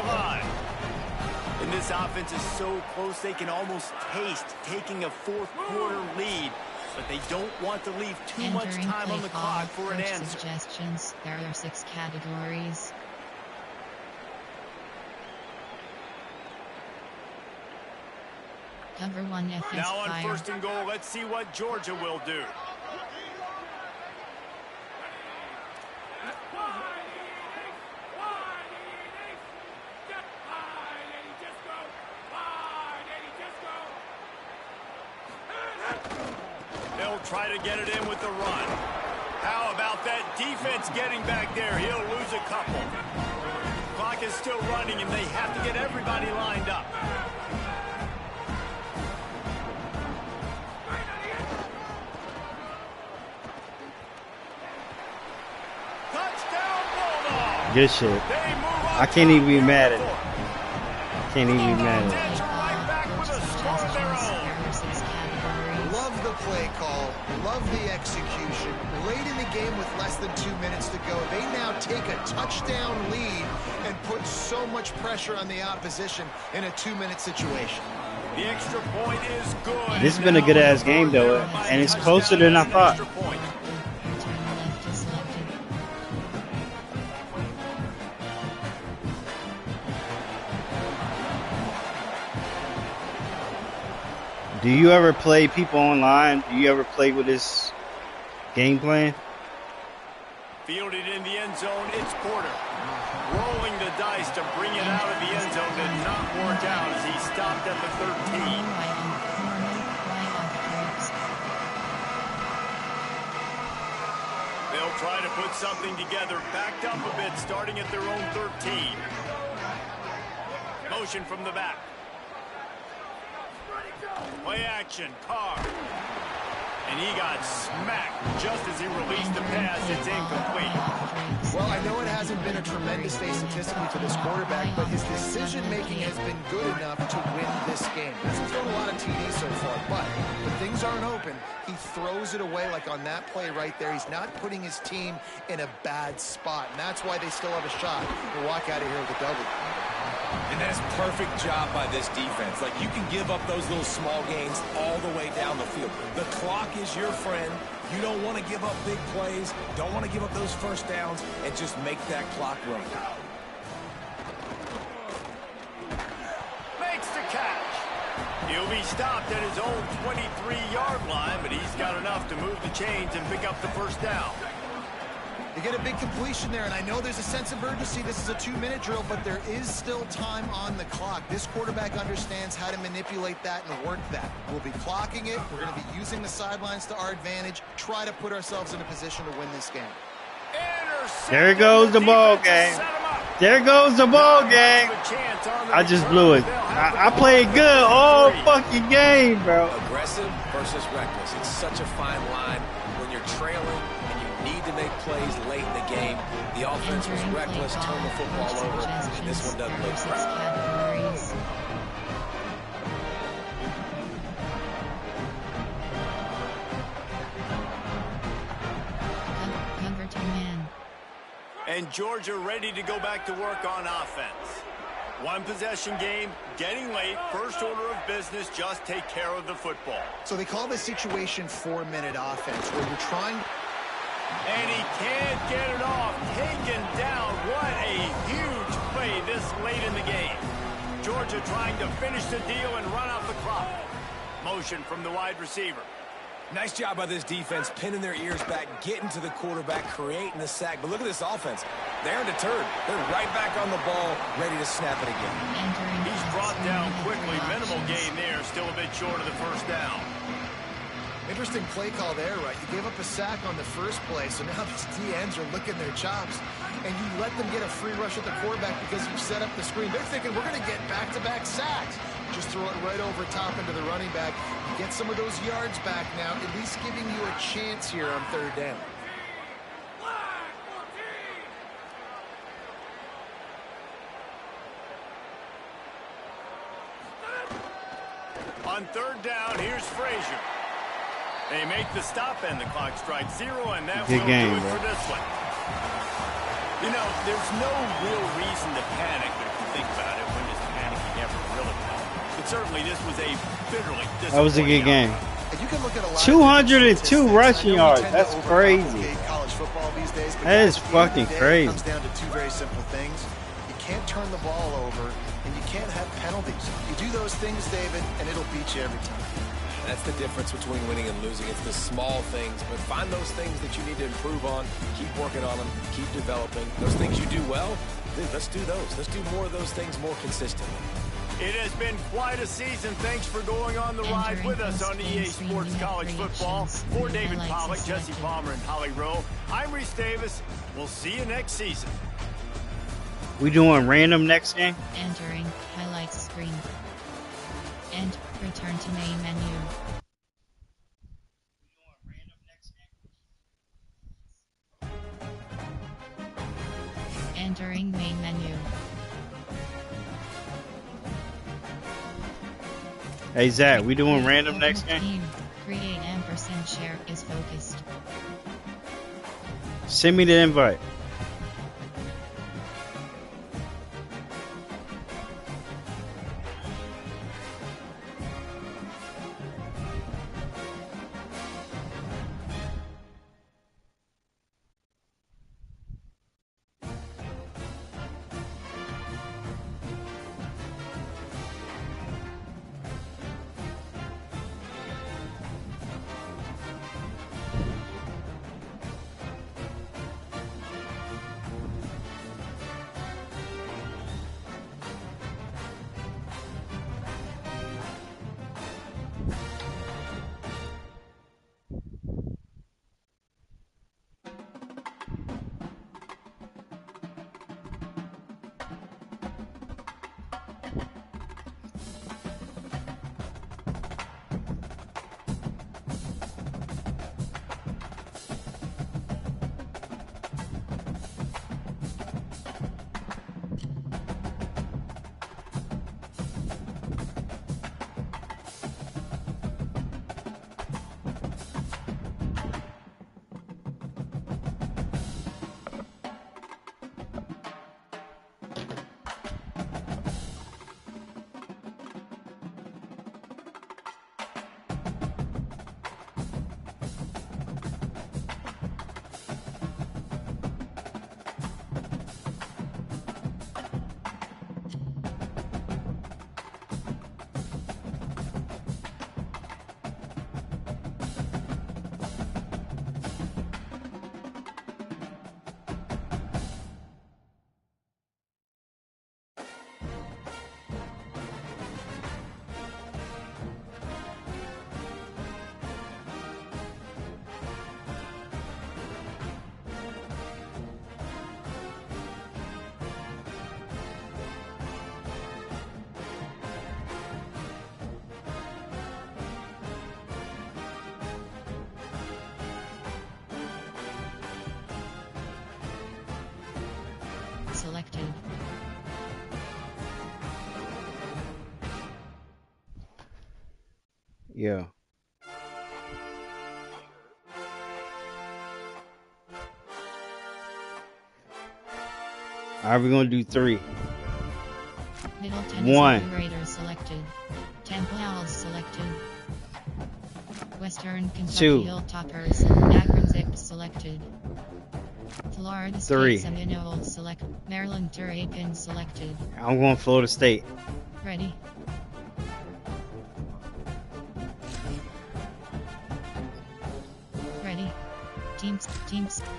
And this offense is so close they can almost taste taking a 4th quarter lead, but they don't want to leave too much time on the clock for an answer. Suggestions. There are 6 categories. Cover 1 FS now on fire. 1st and goal, let's see what Georgia will do. They'll try to get it in with the run. How about that defense getting back there? He'll lose a couple. Clock is still running, and they have to get everybody lined up. Touchdown, Bulldogs! Good shit. I can't even be mad at it. Can't even be mad at it. Love the play call. Love the execution. Late in the game with less than 2 minutes to go, they now take a touchdown lead and put so much pressure on the opposition in a 2-minute situation. The extra point is good. This has been a good-ass game, though, and it's closer than I thought. Do you ever play people online? Do you ever play with this game plan? Fielded in the end zone, it's Porter. Rolling the dice to bring it out of the end zone did not work out as he stopped at the 13. They'll try to put something together, backed up a bit, starting at their own 13. Motion from the back. Play action, Carr. And he got smacked just as he released the pass. It's incomplete. Well, I know it hasn't been a tremendous day statistically for this quarterback, but his decision-making has been good enough to win this game. He hasn't thrown a lot of TDs so far, but when things aren't open, he throws it away like on that play right there. He's not putting his team in a bad spot, and that's why they still have a shot to walk out of here with a W. And that's perfect job by this defense. Like, you can give up those little small gains all the way down the field. The clock is your friend. You don't want to give up big plays, don't want to give up those first downs, and just make that clock run. catch. He'll be stopped at his own 23-yard line, but he's got enough to move the chains and pick up the first down. You get a big completion there, and I know there's a sense of urgency. This is a 2-minute drill, but there is still time on the clock. This quarterback understands how to manipulate that and work that. We'll be clocking it. We're going to be using the sidelines to our advantage, try to put ourselves in a position to win this game. There goes the ball game. There goes the ball game. I just blew it. I played good all fucking game, bro. Aggressive versus reckless. It's such a fine line when you're trailing and you need to make plays late in the game. The offense was reckless, turned the football over, and this one doesn't look right. And Georgia ready to go back to work on offense. One possession game, getting late, first order of business, just take care of the football. So they call this situation 4-minute offense, where you're trying. And he can't get it off. Taken down. What a huge play this late in the game. Georgia trying to finish the deal and run out the clock. Motion from the wide receiver. Nice job by this defense, pinning their ears back, getting to the quarterback, creating the sack. But look at this offense. They're undeterred. They're right back on the ball, ready to snap it again. He's brought down quickly. Minimal gain there. Still a bit short of the first down. Interesting play call there, right? You gave up a sack on the first play, so now these D-ends are licking their chops. And you let them get a free rush at the quarterback because you set up the screen. They're thinking, we're going to get back-to-back sacks. Just throw it right over top into the running back. You get some of those yards back now, at least giving you a chance here on third down. On third down, here's Frazier. They make the stop and the clock strikes 0, and that will do it for this one. You know, there's no real reason to panic, but if you think about it, when does panicking ever really come? But certainly this was a bitterly disappointing. That was a good game. And you can look at a lot 202 rushing yards. That's crazy. College football these days, but that is fucking crazy. It comes down to two very simple things. You can't turn the ball over, and you can't have penalties. You do those things, David, and it'll beat you every time. That's the difference between winning and losing. It's the small things, but find those things that you need to improve on. Keep working on them. Keep developing. Those things you do well, dude, let's do those. Let's do more of those things more consistently. It has been quite a season. Thanks for going on the ride with us on EA Sports College Football. For David Pollack, Jesse Palmer, and Holly Rowe, I'm Reese Davis. We'll see you next season. We doing random next game? Entering highlights screen. And return to main menu. Entering main menu. Hey Zach, we doing random next game? Team, create ampersand share is focused. Send me the invite. Yeah. Are we gonna do 3? Middle Tennessee 1. Raiders selected. Temple Owls selected. Western Kentucky 2. Hilltoppers. Akron Zips selected. Florida State 3. Seminoles select. Maryland Terrapins selected. I'm going Florida State. Ready. Ready. Teams.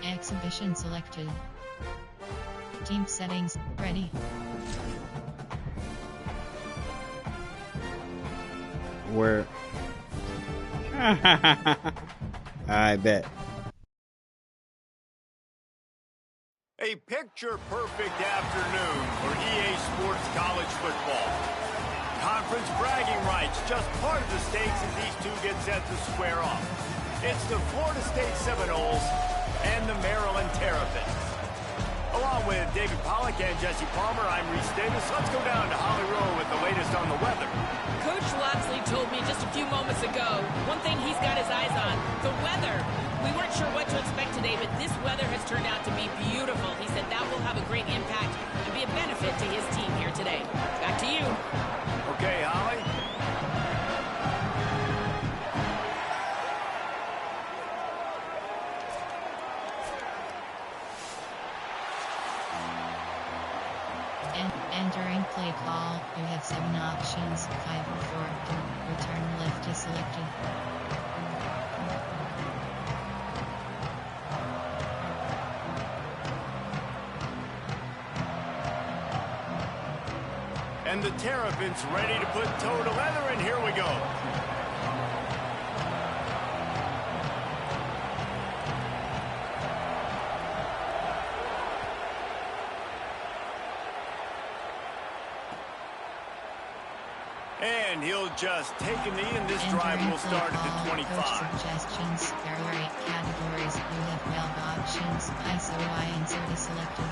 Exhibition selected. Team settings. Ready. Where? I bet. A picture-perfect afternoon for EA Sports College Football. Conference bragging rights, just part of the stakes as these two get set to square off. It's the Florida State Seminoles and the Maryland Terrapins. Along with David Pollack and Jesse Palmer, I'm Reese Davis. Let's go down to Holly Rowe with the latest on the weather. Coach Loxley told me just a few moments ago, one thing he's got his eyes on, the weather. We weren't sure what to expect today, but this weather has turned out to be beautiful. He said that will have a great impact and be a benefit to his team here today. Back to you. Okay, Holly. Entering play call, you have 7 options. 5 or 4. Return left is selected. And the Terrapins ready to put toe to leather, and here we go. And he'll just take a knee, and this drive will start at the 25. Coach suggestions. There are 8 categories. You have 12 options. ISO I insert is selected.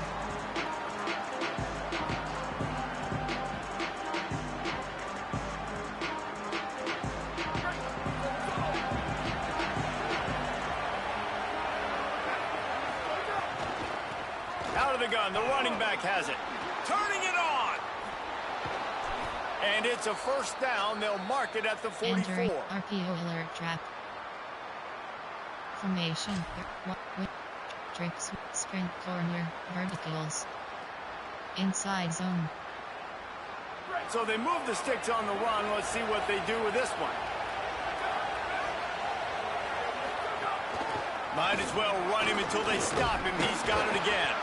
Out of the gun, the running back has it. Turning it on. And it's a first down. They'll mark it at the 44. Entering RPO alert trap. Formation. Tricks. Sprint corner. Verticals. Inside zone. So they move the sticks on the run. Let's see what they do with this one. Might as well run him until they stop him. He's got it again.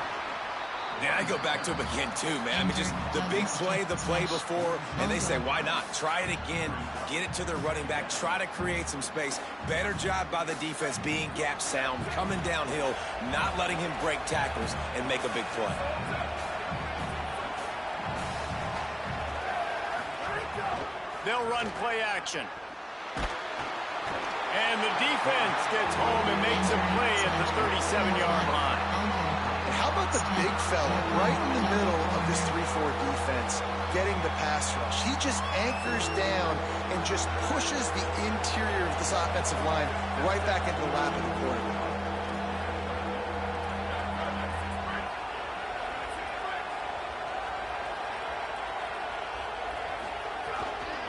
Yeah, I go back to him again, too, man. I mean, just the big play, the play before, and they say, why not? Try it again, get it to their running back, try to create some space. Better job by the defense being gap sound, coming downhill, not letting him break tackles and make a big play. They'll run play action. And the defense gets home and makes a play at the 37-yard line. How about the big fella right in the middle of this 3-4 defense getting the pass rush? He just anchors down and just pushes the interior of this offensive line right back into the lap of the quarterback.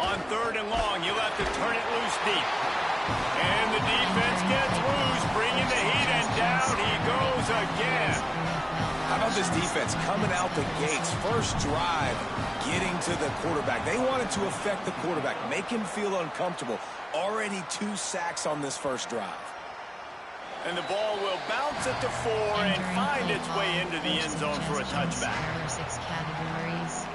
On 3rd and long, you'll have to turn it loose deep. And the defense gets loose, bringing the heat, and down he goes again. How about this defense coming out the gates, first drive, getting to the quarterback. They wanted to affect the quarterback, make him feel uncomfortable. Already 2 sacks on this first drive. And the ball will bounce at the 4 and find its way into the end zone for a touchback. There are 6 categories.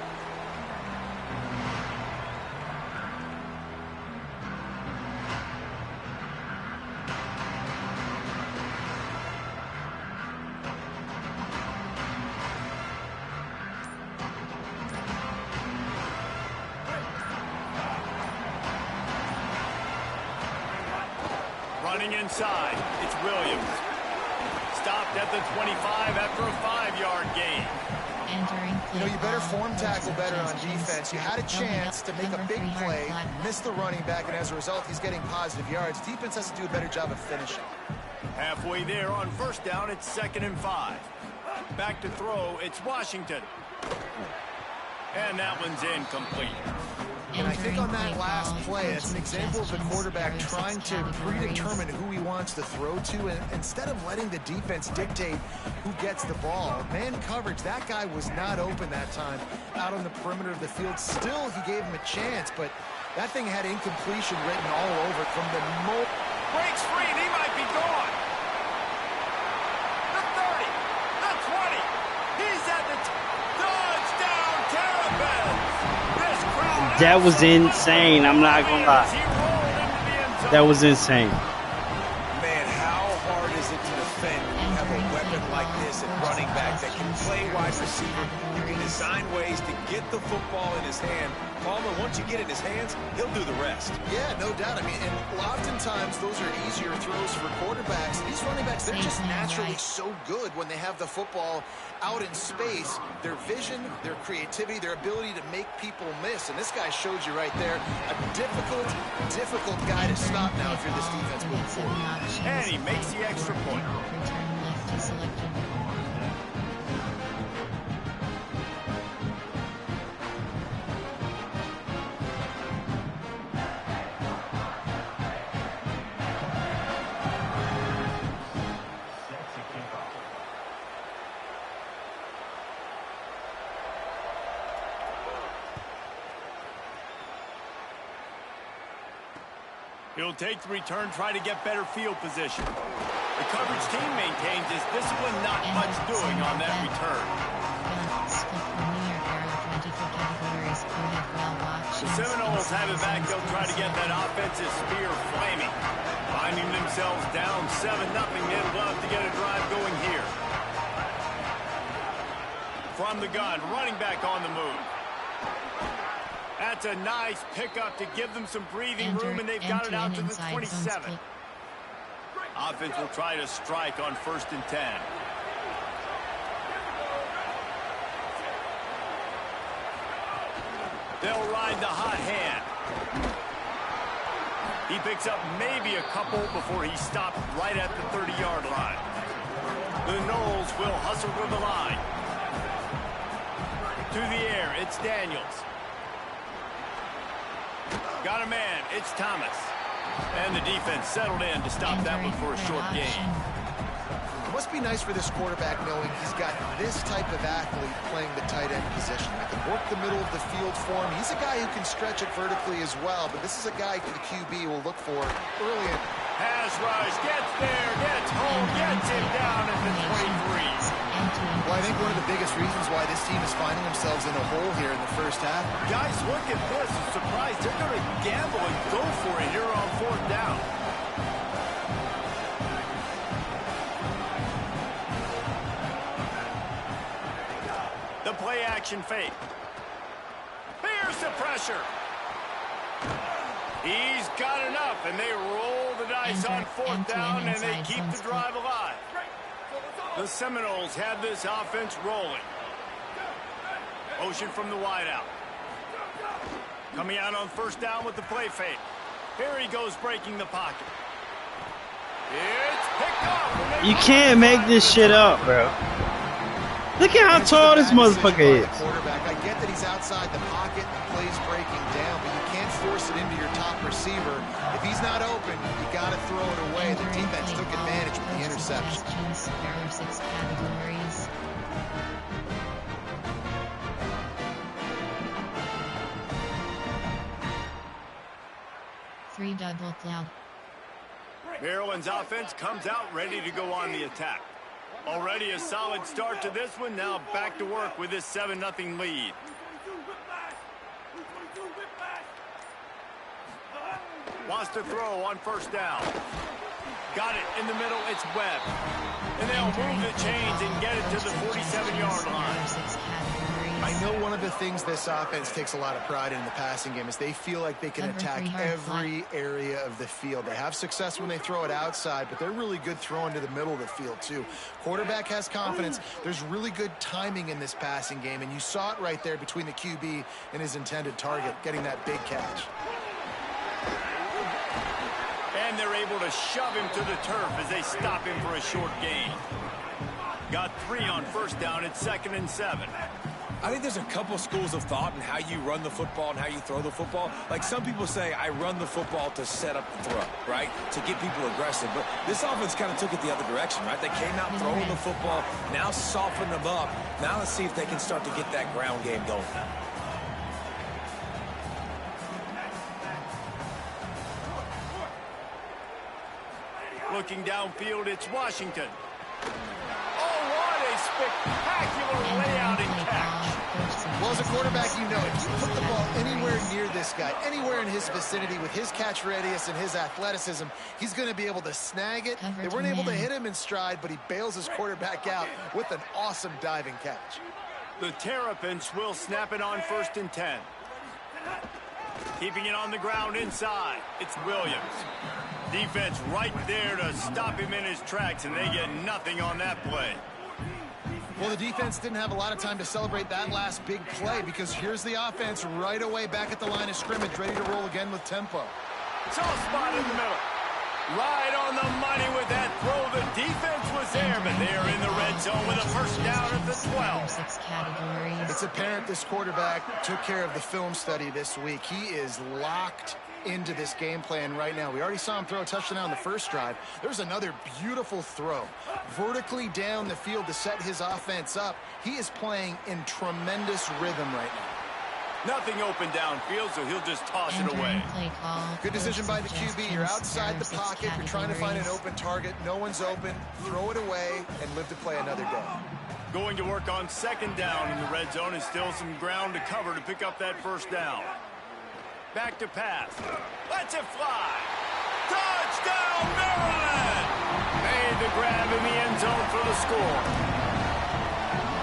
Running inside, it's Williams. Stopped at the 25 after a 5-yard gain. You know, you better form tackle better on defense. You had a chance to make a big play, missed the running back, and as a result, he's getting positive yards. Defense has to do a better job of finishing. Halfway there on first down, it's 2nd and 5. Back to throw, it's Washington. And that one's incomplete. And I think on that last play, it's an example of the quarterback trying to predetermine who he wants to throw to, and instead of letting the defense dictate who gets the ball. Man coverage, that guy was not open that time out on the perimeter of the field. Still, he gave him a chance, but that thing had incompletion written all over it from the moment. Breaks free, and he might be gone. The 30, the 20, he's at the touchdown, Terrapins. That was insane. I'm not gonna lie. That was insane. Man, how hard is it to defend when you have a weapon like this at running back that can play wide receiver? You can design ways to get the football in his hand. Palmer, once you get it in his hands, he'll do the rest. Yeah, no doubt. I mean, and oftentimes those are easier throws for quarterbacks. These running backs, they're just naturally so good when they have the football out in space. Their vision, their creativity, their ability to make people miss. And this guy showed you right there a difficult guy to stop now if you're this defense moving forward. And he makes the extra point. Return left is selected. He'll take the return, try to get better field position. The coverage team maintains his discipline, not much doing on that return. The Seminoles have it back. They'll try to get that offensive spear flaming. Finding themselves down 7-0. They'd love to get a drive going here. From the gun, running back on the move. That's a nice pickup to give them some breathing room, and they've got it out to the 27. Offense will try to strike on 1st and 10. They'll ride the hot hand. He picks up maybe a couple before he stopped right at the 30-yard line. The Noles will hustle to the line. To the air, it's Daniels. Got a man, it's Thomas. And the defense settled in to stop that one for a short gain. It must be nice for this quarterback knowing he's got this type of athlete playing the tight end position. That can work the middle of the field for him. He's a guy who can stretch it vertically as well, but this is a guy the QB will look for early in. Pass rush, gets there, gets home, gets him down at the 23. Well, I think one of the biggest reasons why this team is finding themselves in a hole here in the first half. Guys, look at this. I'm surprised they're going to gamble and go for it here on 4th down. The play action fake. Here's the pressure. He's got enough, and they roll the dice on 4th down, and they keep the drive alive. The Seminoles have this offense rolling. Motion from the wideout. Coming out on 1st down with the play fake. Here he goes breaking the pocket. It's picked up. You can't make this shit up, bro. Look at how tall this motherfucker is. Quarterback. I get that he's outside the pocket, the play's breaking down, but you can't force it into your top receiver. If he's not open, you got to throw it away. The defense took advantage with the interception. There are 6 categories. Three double cloud. Maryland's offense comes out ready to go on the attack. Already a solid start to this one. Now back to work with this 7-0 lead. Wants to throw on 1st down. Got it in the middle. It's Webb. And they'll move the chains and get it to the 47-yard line. I I know one of the things this offense takes a lot of pride in the passing game is they feel like they can attack every area of the field. They have success when they throw it outside, but they're really good throwing to the middle of the field too. Quarterback has confidence. There's really good timing in this passing game, and you saw it right there between the QB and his intended target, getting that big catch. And they're able to shove him to the turf as they stop him for a short gain. Got 3 on first down at 2nd and 7. I think there's a couple schools of thought in how you run the football and how you throw the football. Like some people say, I run the football to set up the throw, right? To get people aggressive. But this offense kind of took it the other direction, right? They came out throwing the football, now soften them up. Now let's see if they can start to get that ground game going. Looking downfield, it's Washington. Oh, what a spectacular layout and catch. Well, as a quarterback, you know, if you put the ball anywhere near this guy, anywhere in his vicinity with his catch radius and his athleticism, he's going to be able to snag it. They weren't able to hit him in stride, but he bails his quarterback out with an awesome diving catch. The Terrapins will snap it on 1st and 10. Keeping it on the ground inside. It's Williams. Defense right there to stop him in his tracks, and they get nothing on that play. Well, the defense didn't have a lot of time to celebrate that last big play because here's the offense right away back at the line of scrimmage, ready to roll again with tempo. Soft spot in the middle. Right on the money with that throw. The defense was there, but they are in the red zone with a first down at the 12. It's apparent this quarterback took care of the film study this week. He is locked into this game plan right now. We already saw him throw a touchdown on the first drive. There's another beautiful throw vertically down the field to set his offense up. He is playing in tremendous rhythm right now. Nothing open downfield, so he'll just toss it away. Good decision by the QB. You're outside the pocket. You're trying to find an open target. No one's open. Throw it away and live to play another day. Going to work on 2nd down in the red zone, and still some ground to cover to pick up that first down. Back to pass. Lets it fly. Touchdown, Maryland! Made the grab in the end zone for the score.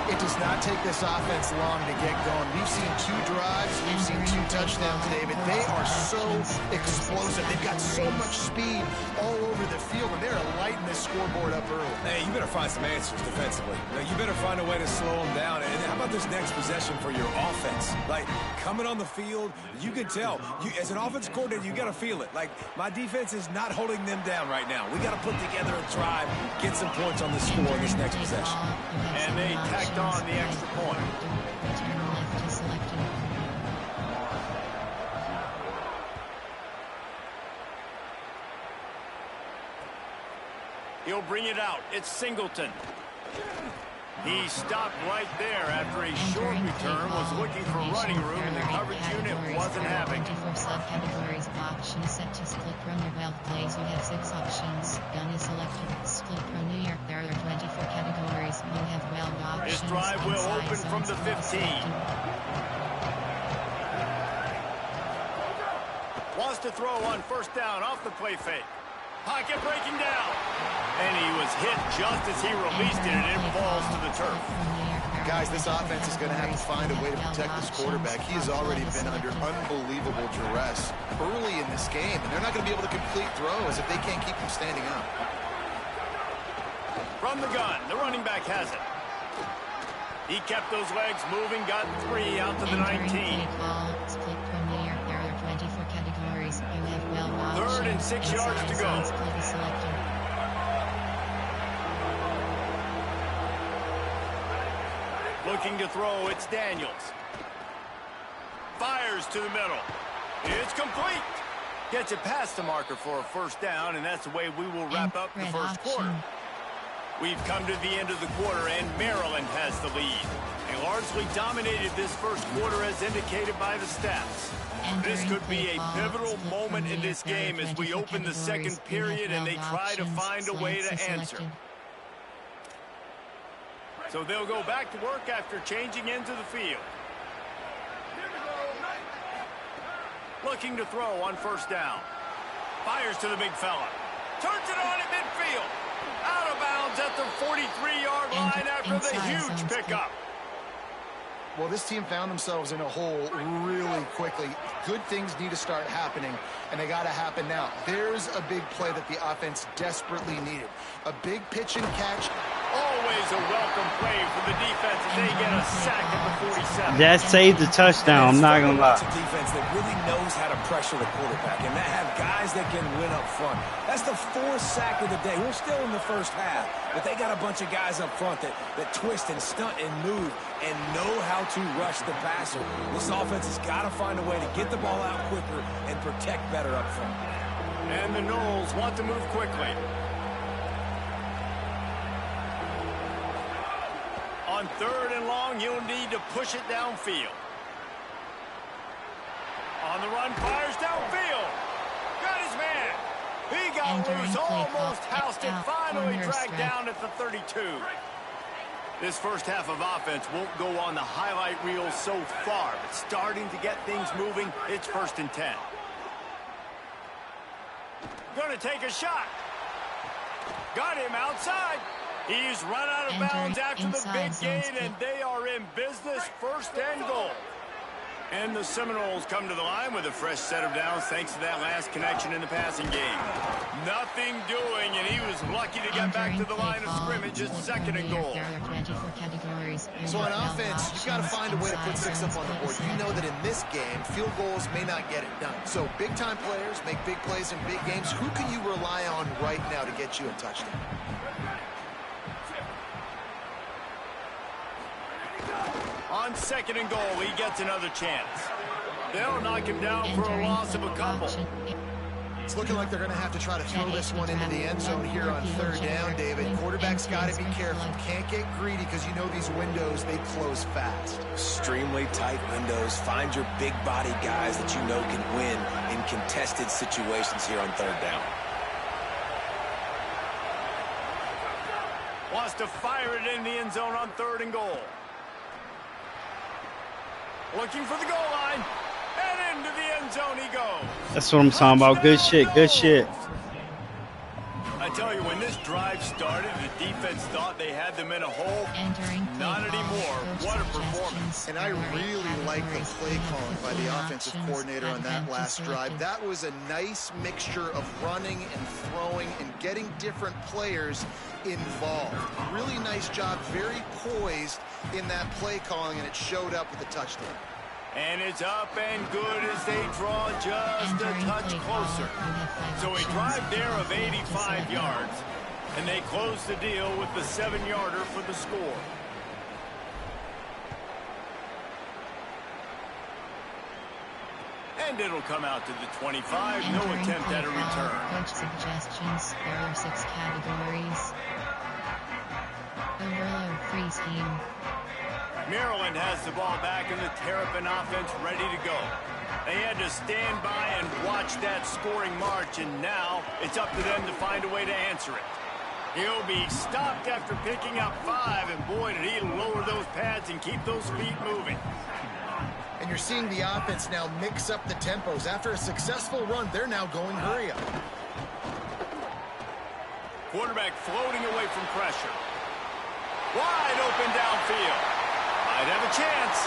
It does not take this offense long to get going. We've seen 2 drives. We've seen 2 touchdowns, David. They are so explosive. They've got so much speed all over the field, and they're lighting this scoreboard up early. Hey, you better find some answers defensively. You better find a way to slow them down. And how about this next possession for your offense? Like, coming on the field, you can tell. As an offensive coordinator, you got to feel it. Like, my defense is not holding them down right now. We got to put together a drive, get some points on the score in this next possession. And they tacked on the extra point. He'll bring it out. It's Singleton. He stopped right there after a short return, was looking for running room, and the coverage unit wasn't having. 24 subcategories. Options set to split from your well plays. You have 6 options. Gun is selected. Split from New York. There are 24 categories. You have well options. This drive will open from the 15. Wants to throw on 1st down off the play fake. Pocket breaking down. And he was hit just as he released it, and it falls to the turf. Guys, this offense is going to have to find a way to protect this quarterback. He has already been under unbelievable duress early in this game, and they're not going to be able to complete throws if they can't keep him standing up. From the gun, the running back has it. He kept those legs moving, got 3 out to the 19. Split from New York. There are 24 categories. You have well options. 3rd and 6 yards to go. Split is selected. Looking to throw, it's Daniels. Fires to the middle. It's complete. Gets it past the marker for a first down, and that's the way we will wrap up the first quarter. We've come to the end of the quarter, and Maryland has the lead. They largely dominated this first quarter as indicated by the stats. This could be a pivotal moment in this game as we open the second period and they try to find a way to answer. So they'll go back to work after changing into the field. Looking to throw on 1st down. Fires to the big fella. Turns it on at midfield. Out of bounds at the 43-yard line after the huge pickup. Well, this team found themselves in a hole really quickly. Good things need to start happening, and they got to happen now. There's a big play that the offense desperately needed. A big pitch and catch. Always a welcome play for the defense as they get a sack at the 47. That saved the touchdown, I'm not going to lie. It's a defense that really knows how to pressure the quarterback and that have guys that can win up front. That's the 4th sack of the day. We're still in the first half, but they got a bunch of guys up front that twist and stunt and move and know how to rush the passer. This offense has got to find a way to get the ball out quicker and protect better up front. And the Knowles want to move quickly. On 3rd and long, you'll need to push it downfield. On the run, fires downfield. Got his man. He got loose, almost housed it, finally dragged down at the 32. This first half of offense won't go on the highlight reel so far, but starting to get things moving, it's 1st and 10. Gonna take a shot. Got him outside. He's run out of bounds after the big gain, and they are in business, 1st and goal. And the Seminoles come to the line with a fresh set of downs thanks to that last connection in the passing game. Nothing doing, and he was lucky to get back to the line of scrimmage at 2nd and goal. So on offense, you've got to find a way to put 6 up on the board. You know that in this game, field goals may not get it done. So big-time players make big plays in big games. Who can you rely on right now to get you a touchdown? On 2nd and goal, he gets another chance. They'll knock him down for a loss of a couple. It's looking like they're going to have to try to throw this one into the end zone here on 3rd down, David. Quarterback's got to be careful. Can't get greedy because you know these windows, they close fast. Extremely tight windows. Find your big body guys that you know can win in contested situations here on 3rd down. Wants to fire it in the end zone on 3rd and goal. Looking for the goal line, and into the end zone he goes. That's what I'm talking about. Good shit, good shit. I tell you, when this drive started, the defense thought they had them in a hole. Not anymore. What a performance. And I really like the play calling by the offensive coordinator on that last drive. That was a nice mixture of running and throwing and getting different players involved. Really nice job, very poised in that play calling, and it showed up with a touchdown. And it's up and good as they draw just a touch closer. So a drive there of 85 yards, and they close the deal with the 7-yarder for the score. And it'll come out to the 25. No attempt at a return. Coach suggestions. There are 6 categories. Overload free scheme. Maryland has the ball back in the Terrapin offense ready to go. They had to stand by and watch that scoring march, and now it's up to them to find a way to answer it. He'll be stopped after picking up 5, and boy, did he lower those pads and keep those feet moving. And you're seeing the offense now mix up the tempos. After a successful run, they're now going hurry up. Quarterback floating away from pressure. Wide open downfield. Might have a chance.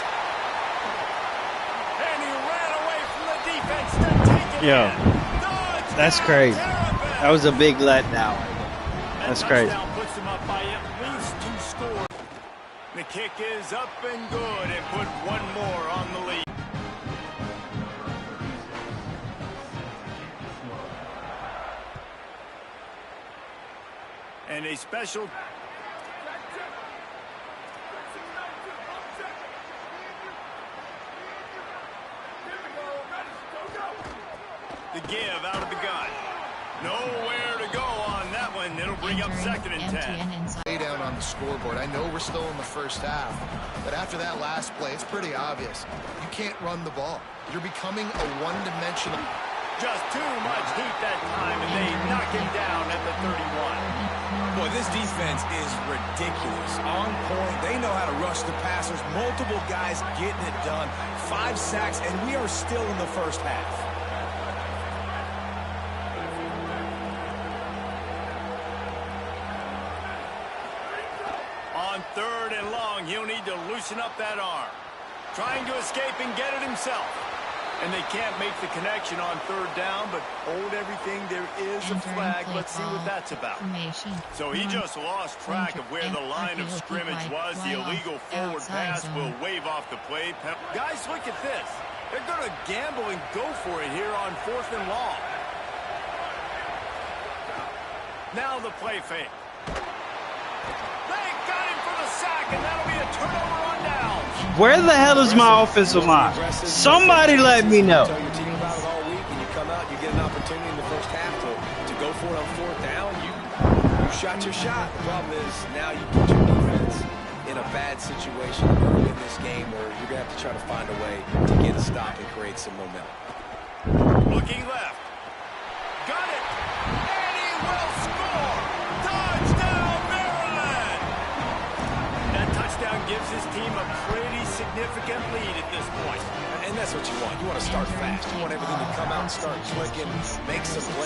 And he ran away from the defense to take it. Yo, that's crazy. That was a big letdown. That's crazy. Puts them up by at least 2 scores. The kick is up and good and put one more on the lead. And a special... The give out of the gun. Nowhere to go on that one. It'll bring up 2nd and 10. Lay down on the scoreboard. I know we're still in the first half, but after that last play, it's pretty obvious. You can't run the ball. You're becoming a one-dimensional. Just too much heat that time, and they knock him down at the 31. Boy, this defense is ridiculous. On point. They know how to rush the passers. Multiple guys getting it done. 5 sacks, and we are still in the first half. On 3rd and long, he'll need to loosen up that arm. Trying to escape and get it himself. And they can't make the connection on third down, but hold everything. There is a flag. Let's see what that's about. So he just lost track of where the line of scrimmage was. The illegal forward pass will wave off the play. Guys, look at this. They're going to gamble and go for it here on 4th and long. Now the play fake. They got him for the sack, and that'll be a turnover on down. Where the hell is my offensive line? Somebody let me know. Tell your team about it all week, and you come out, you get an opportunity in the first half to go for it on 4th down. You shot your shot. The problem is now you put your defense in a bad situation early in this game where you're going to have to try to find a way to get a stop and create some momentum. Looking left. Got it. And he will score. Touchdown, Maryland. That touchdown gives his team a pretty significant lead at this point. And that's what you want. You want to start fast. You want everything to come out and start clicking, make some plays.